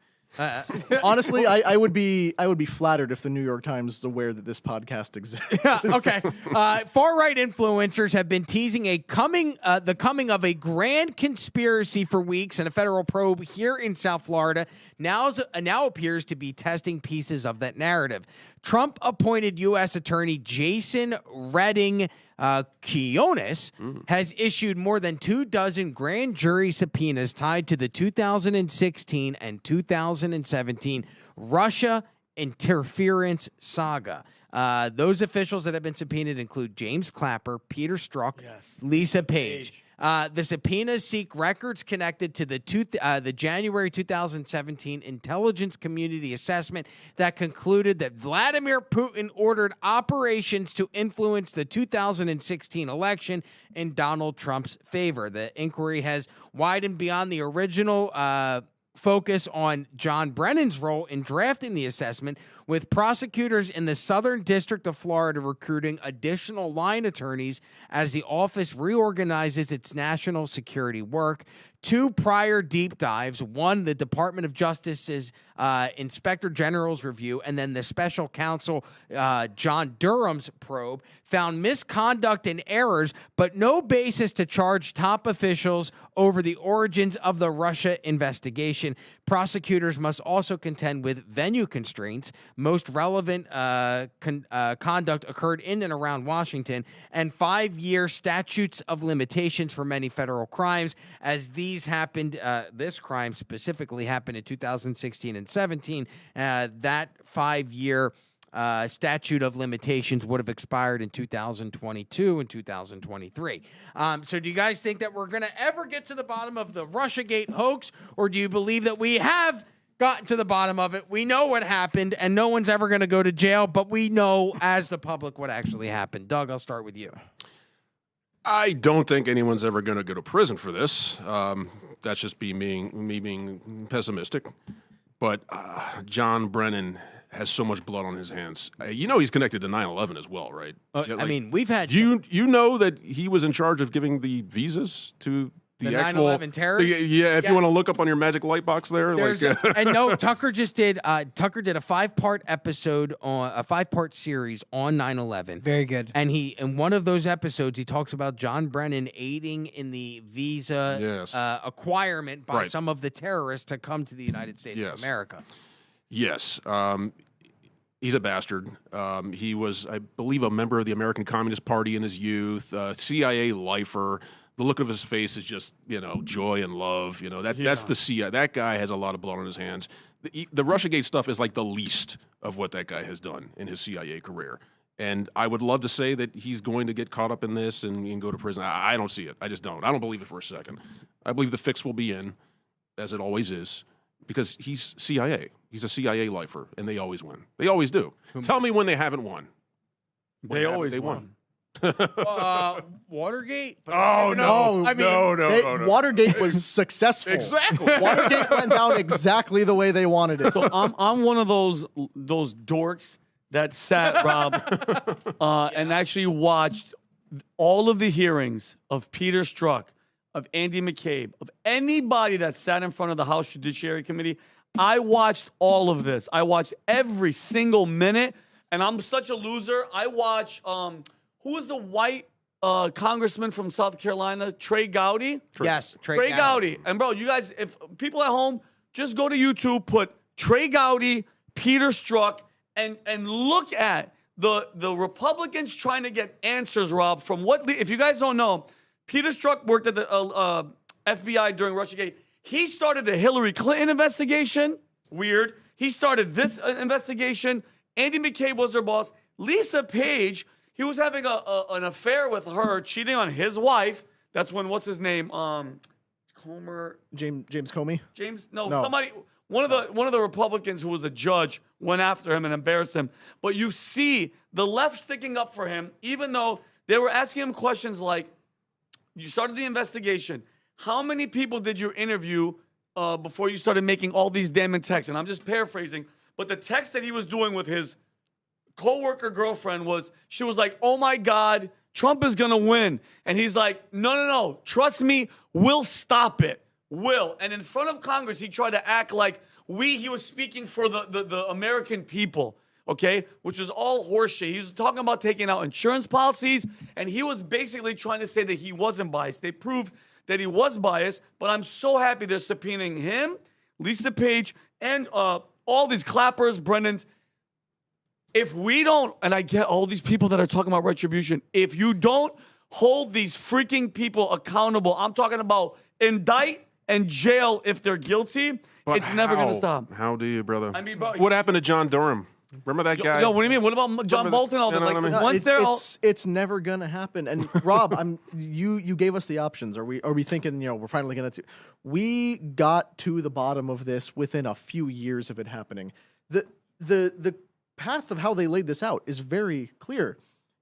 Honestly, I would be flattered if the New York Times is aware that this podcast exists. Yeah, okay. Far-right influencers have been teasing the coming of a grand conspiracy for weeks, and a federal probe here in South Florida now appears to be testing pieces of that narrative. Trump-appointed U.S. Attorney Jason Redding Quinones has issued more than 24 grand jury subpoenas tied to the 2016 and 2017 Russia interference saga. Those officials that have been subpoenaed include James Clapper, Peter Strzok, Lisa Page. The subpoenas seek records connected to the January 2017 intelligence community assessment that concluded that Vladimir Putin ordered operations to influence the 2016 election in Donald Trump's favor. The inquiry has widened beyond the original focus on John Brennan's role in drafting the assessment, with prosecutors in the Southern District of Florida recruiting additional line attorneys as the office reorganizes its national security work. 2 prior deep dives, one, the Department of Justice's Inspector General's review, and then the special counsel John Durham's probe, found misconduct and errors, but no basis to charge top officials over the origins of the Russia investigation. Prosecutors must also contend with venue constraints. Most relevant conduct occurred in and around Washington, and 5-year statutes of limitations for many federal crimes, as these happened. This crime specifically happened in 2016 and 17. That 5-year statute of limitations would have expired in 2022 and 2023. So do you guys think that we're going to ever get to the bottom of the Russiagate hoax, or do you believe that we have gotten to the bottom of it? We know what happened, and no one's ever going to go to jail, but we know as the public what actually happened. Doug, I'll start with you. I don't think anyone's ever going to go to prison for this. That's just me being pessimistic. But John Brennan has so much blood on his hands. He's connected to 9/11 as well, right? I mean, we've had... Do you know that he was in charge of giving the visas to the actual 9/11 terrorists? If you want to look up on your magic light box there. And no, Tucker just did. Tucker did a 5-part episode on a 5-part series on 9/11. Very good. And in one of those episodes, he talks about John Brennan aiding in the visa acquirement by some of the terrorists to come to the United States of America. Yes. He's a bastard. He was, I believe, a member of the American Communist Party in his youth, CIA lifer. The look of his face is just, joy and love. That's the CIA. That guy has a lot of blood on his hands. The Russiagate stuff is like the least of what that guy has done in his CIA career. And I would love to say that he's going to get caught up in this and go to prison. I don't see it. I just don't. I don't believe it for a second. I believe the fix will be in, as it always is, because he's CIA. He's a CIA lifer, and they always win. They always do. Tell me when they haven't won. They always won. Watergate? No. Watergate was successful. Exactly. Watergate went down exactly the way they wanted it. So I'm one of those dorks that sat, Rob, and actually watched all of the hearings of Peter Strzok, of Andy McCabe, of anybody that sat in front of the House Judiciary Committee. I watched all of this. I watched every single minute, and I'm such a loser. I watch, who was the white congressman from South Carolina? Trey Gowdy? Yes, Trey Gowdy. And, bro, you guys, if people at home, just go to YouTube, put Trey Gowdy, Peter Strzok, and look at the Republicans trying to get answers, Rob, from what, if you guys don't know, Peter Strzok worked at the FBI during Russiagate. He started the Hillary Clinton investigation. Weird. He started this investigation. Andy McCabe was her boss. Lisa Page, he was having an affair with her, cheating on his wife. That's when, what's his name? Comer. James Comey? No, somebody, one of the Republicans who was a judge went after him and embarrassed him. But you see the left sticking up for him, even though they were asking him questions like, you started the investigation. How many people did you interview before you started making all these damn texts? And I'm just paraphrasing, but the text that he was doing with his coworker girlfriend she was like, oh my God, Trump is going to win. And he's like, no. Trust me, we'll stop it. Will. And in front of Congress, he tried to act like he was speaking for the American people. Okay, which is all horseshit. He was talking about taking out insurance policies, and he was basically trying to say that he wasn't biased. They proved that he was biased, but I'm so happy they're subpoenaing him, Lisa Page, and all these clappers, Brennans. If we don't, and I get all these people that are talking about retribution, if you don't hold these freaking people accountable, I'm talking about indict and jail if they're guilty, But it's never going to stop. How do you, brother? I mean, bro, what happened to John Durham? Remember that guy? No, what do you mean? What about John Bolton? All you know that? what I Like, mean? once they're It's never gonna happen. And Rob, you gave us the options. Are we thinking, we're finally gonna we got to the bottom of this within a few years of it happening. The path of how they laid this out is very clear.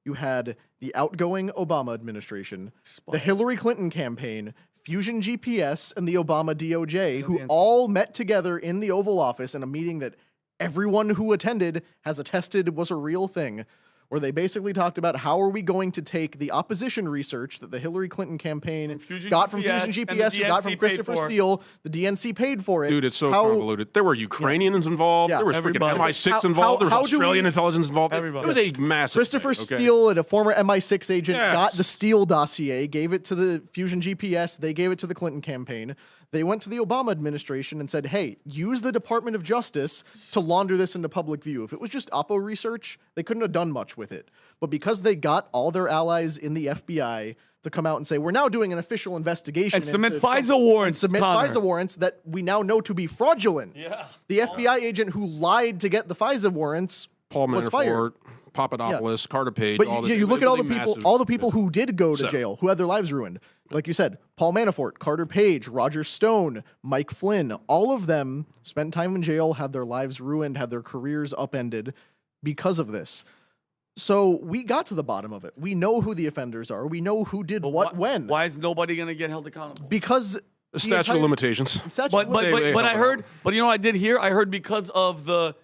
You had the outgoing Obama administration, the Hillary Clinton campaign, Fusion GPS, and the Obama DOJ, who all met together in the Oval Office in a meeting that everyone who attended has attested was a real thing, where they basically talked about how are we going to take the opposition research that the Hillary Clinton campaign got from Fusion GPS, who got from Christopher Steele, the DNC paid for it. Dude, it's so convoluted. There were Ukrainians involved. There was freaking MI6 involved. There was Australian intelligence involved. It was a massive Christopher Steele, and a former MI6 agent, got the Steele dossier, gave it to the Fusion GPS, they gave it to the Clinton campaign. They went to the Obama administration and said, hey, use the Department of Justice to launder this into public view. If it was just Oppo research, they couldn't have done much with it. But because they got all their allies in the FBI to come out and say, we're now doing an official investigation. And submit FISA warrants. FISA warrants that we now know to be fraudulent. Yeah. The FBI agent who lied to get the FISA warrants was fired. Papadopoulos, Carter Page, but all this. you look at all the people who did go to jail, who had their lives ruined. Like you said, Paul Manafort, Carter Page, Roger Stone, Mike Flynn, all of them spent time in jail, had their lives ruined, had their careers upended because of this. So we got to the bottom of it. We know who the offenders are. We know who did when. Why is nobody going to get held accountable? Because the statute of limitations. But I heard, but you know what I did hear? I heard because of the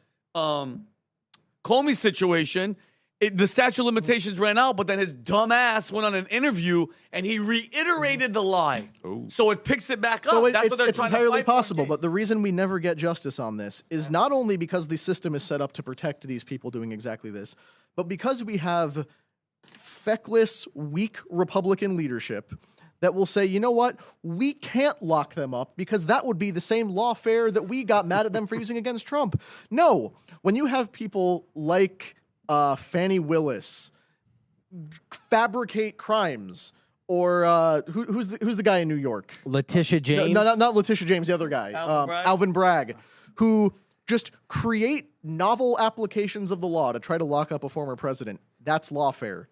Comey situation, the statute of limitations ran out, but then his dumb ass went on an interview and he reiterated the lie. So it picks it back up. So That's what they're it's trying entirely to fight possible, for. but the reason we never get justice on this is not only because the system is set up to protect these people doing exactly this, but because we have feckless, weak Republican leadership that will say, you know what, we can't lock them up because that would be the same lawfare that we got mad at them for using against Trump. No, when you have people like Fannie Willis fabricate crimes, or who's the guy in New York? Letitia James? No, not Letitia James, the other guy. Alvin Bragg, who just create novel applications of the law to try to lock up a former president. That's lawfare.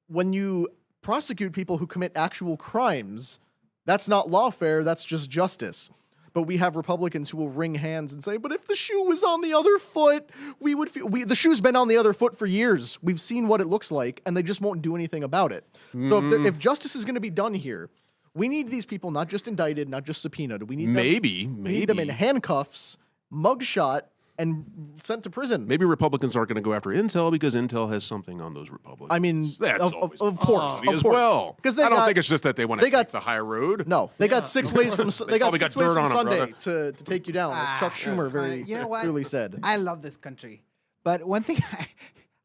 When you prosecute people who commit actual crimes, that's not lawfare, that's just justice. But we have Republicans who will wring hands and say, but if the shoe was on the other foot, the shoe's been on the other foot for years. We've seen what it looks like, and they just won't do anything about it. So if justice is going to be done here, we need these people not just indicted, not just subpoenaed. We need we need them in handcuffs, mugshot, and sent to prison. Maybe Republicans aren't going to go after Intel because Intel has something on those Republicans. I mean, that's of course, as well. Because I don't think it's just that they want to take the higher road. No, they got 6 ways from Sunday brother. to take you down, as Chuck Schumer very clearly said. I love this country, but one thing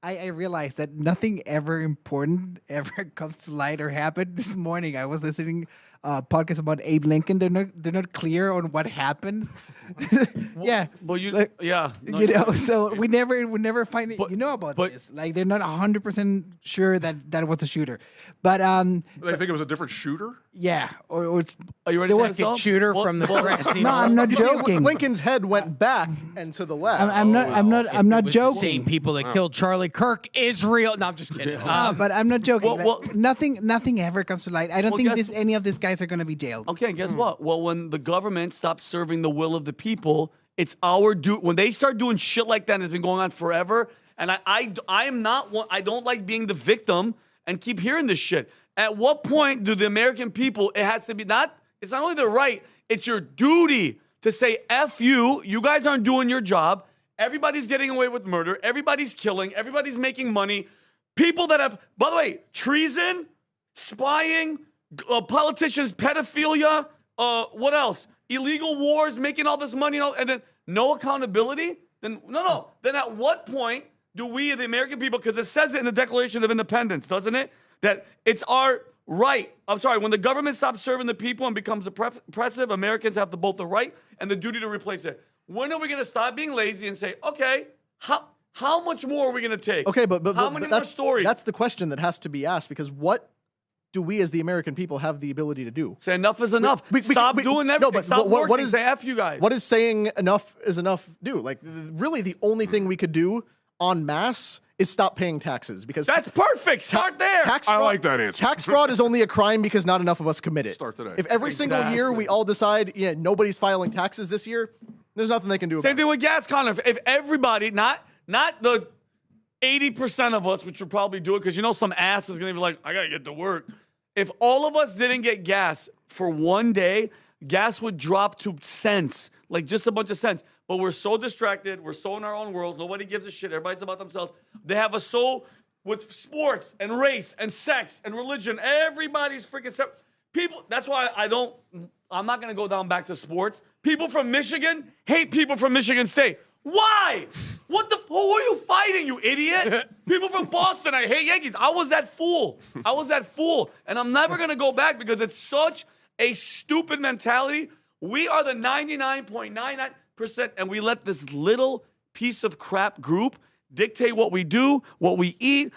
I realized that nothing ever important ever comes to light or happened. This morning I was listening podcast about Abe Lincoln. They're not clear on what happened. Yeah. Well, so we never find it. About this. Like they're not 100% sure that was a shooter, but they think it was a different shooter. Yeah, or it's are you ready to second shooter from the No, I'm not joking. Lincoln's head went back and to the left. I'm not joking. The same people that killed Charlie Kirk, Israel. No, I'm just kidding. But I'm not joking. Nothing ever comes to light. I don't think any of these guys are going to be jailed. Okay, guess what? Well, when the government stops serving the will of the people, it's our duty. When they start doing shit like that, and it's been going on forever. And I am not one. I don't like being the victim and keep hearing this shit. At what point do the American people? It has to be not. It's not only their right. It's your duty to say, "F you. You guys aren't doing your job." Everybody's getting away with murder. Everybody's killing. Everybody's making money. People that have, by the way, treason, spying, politicians, pedophilia, what else? Illegal wars, making all this money, and then no accountability? Then no. Then at what point do we, the American people, because it says it in the Declaration of Independence, doesn't it? That it's our right. I'm sorry, when the government stops serving the people and becomes oppressive, Americans have both the right and the duty to replace it. When are we going to stop being lazy and say, okay, how much more are we going to take? Okay, but how many more stories? That's the question that has to be asked, because what do we as the American people have the ability to do? Say enough is enough. Stop doing everything. No, but Stop working. What is, say F you guys. What is saying enough is enough do? Like, really the only thing we could do en masse is stop paying taxes, because that's perfect. Start there. I like that answer. Tax fraud is only a crime because not enough of us commit it. Start today. If every single year we all decide, nobody's filing taxes this year, there's nothing they can do about it. Same thing with gas, Connor. If everybody, not the 80% of us, which would probably do it, because some ass is going to be like, I got to get to work. If all of us didn't get gas for one day, gas would drop to cents, like just a bunch of cents. But we're so distracted. We're so in our own world. Nobody gives a shit. Everybody's about themselves. They have us so with sports and race and sex and religion. Everybody's freaking people. That's why I'm not going to go down back to sports. People from Michigan hate people from Michigan State. Why? Who are you fighting, you idiot? People from Boston, I hate Yankees. I was that fool. And I'm never going to go back, because it's such a stupid mentality. We are the 99.99%, and we let this little piece of crap group dictate what we do, what we eat,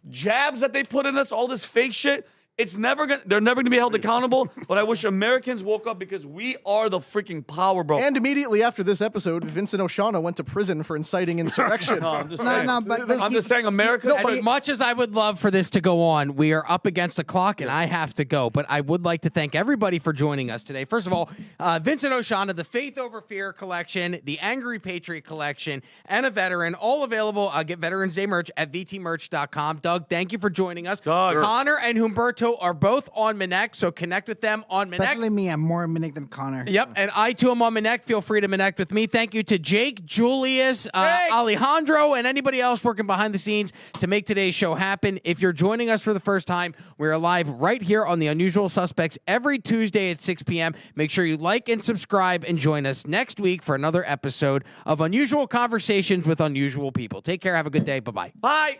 jabs that they put in us, all this fake shit. They're never gonna be held accountable, but I wish Americans woke up, because we are the freaking power, bro. And immediately after this episode, Vincent O'Shaughnessy went to prison for inciting insurrection. No, I'm just saying. I'm just saying, America. As much as I would love for this to go on, we are up against the clock, and I have to go. But I would like to thank everybody for joining us today. First of all, Vincent O'Shaughnessy, the Faith Over Fear collection, the Angry Patriot collection, and a veteran, all available. Get Veterans Day merch at vtmerch.com. Doug, thank you for joining us. Doug. Connor and Humberto are both on Minnect, so connect with them on Minnect. Especially me, I'm more Minnect than Connor. Yep, and I too am on Minnect. Feel free to Minnect with me. Thank you to Jake, Julius, Alejandro, and anybody else working behind the scenes to make today's show happen. If you're joining us for the first time, we're live right here on The Unusual Suspects every Tuesday at 6 p.m. Make sure you like and subscribe, and join us next week for another episode of Unusual Conversations with Unusual People. Take care. Have a good day. Bye-bye. Bye.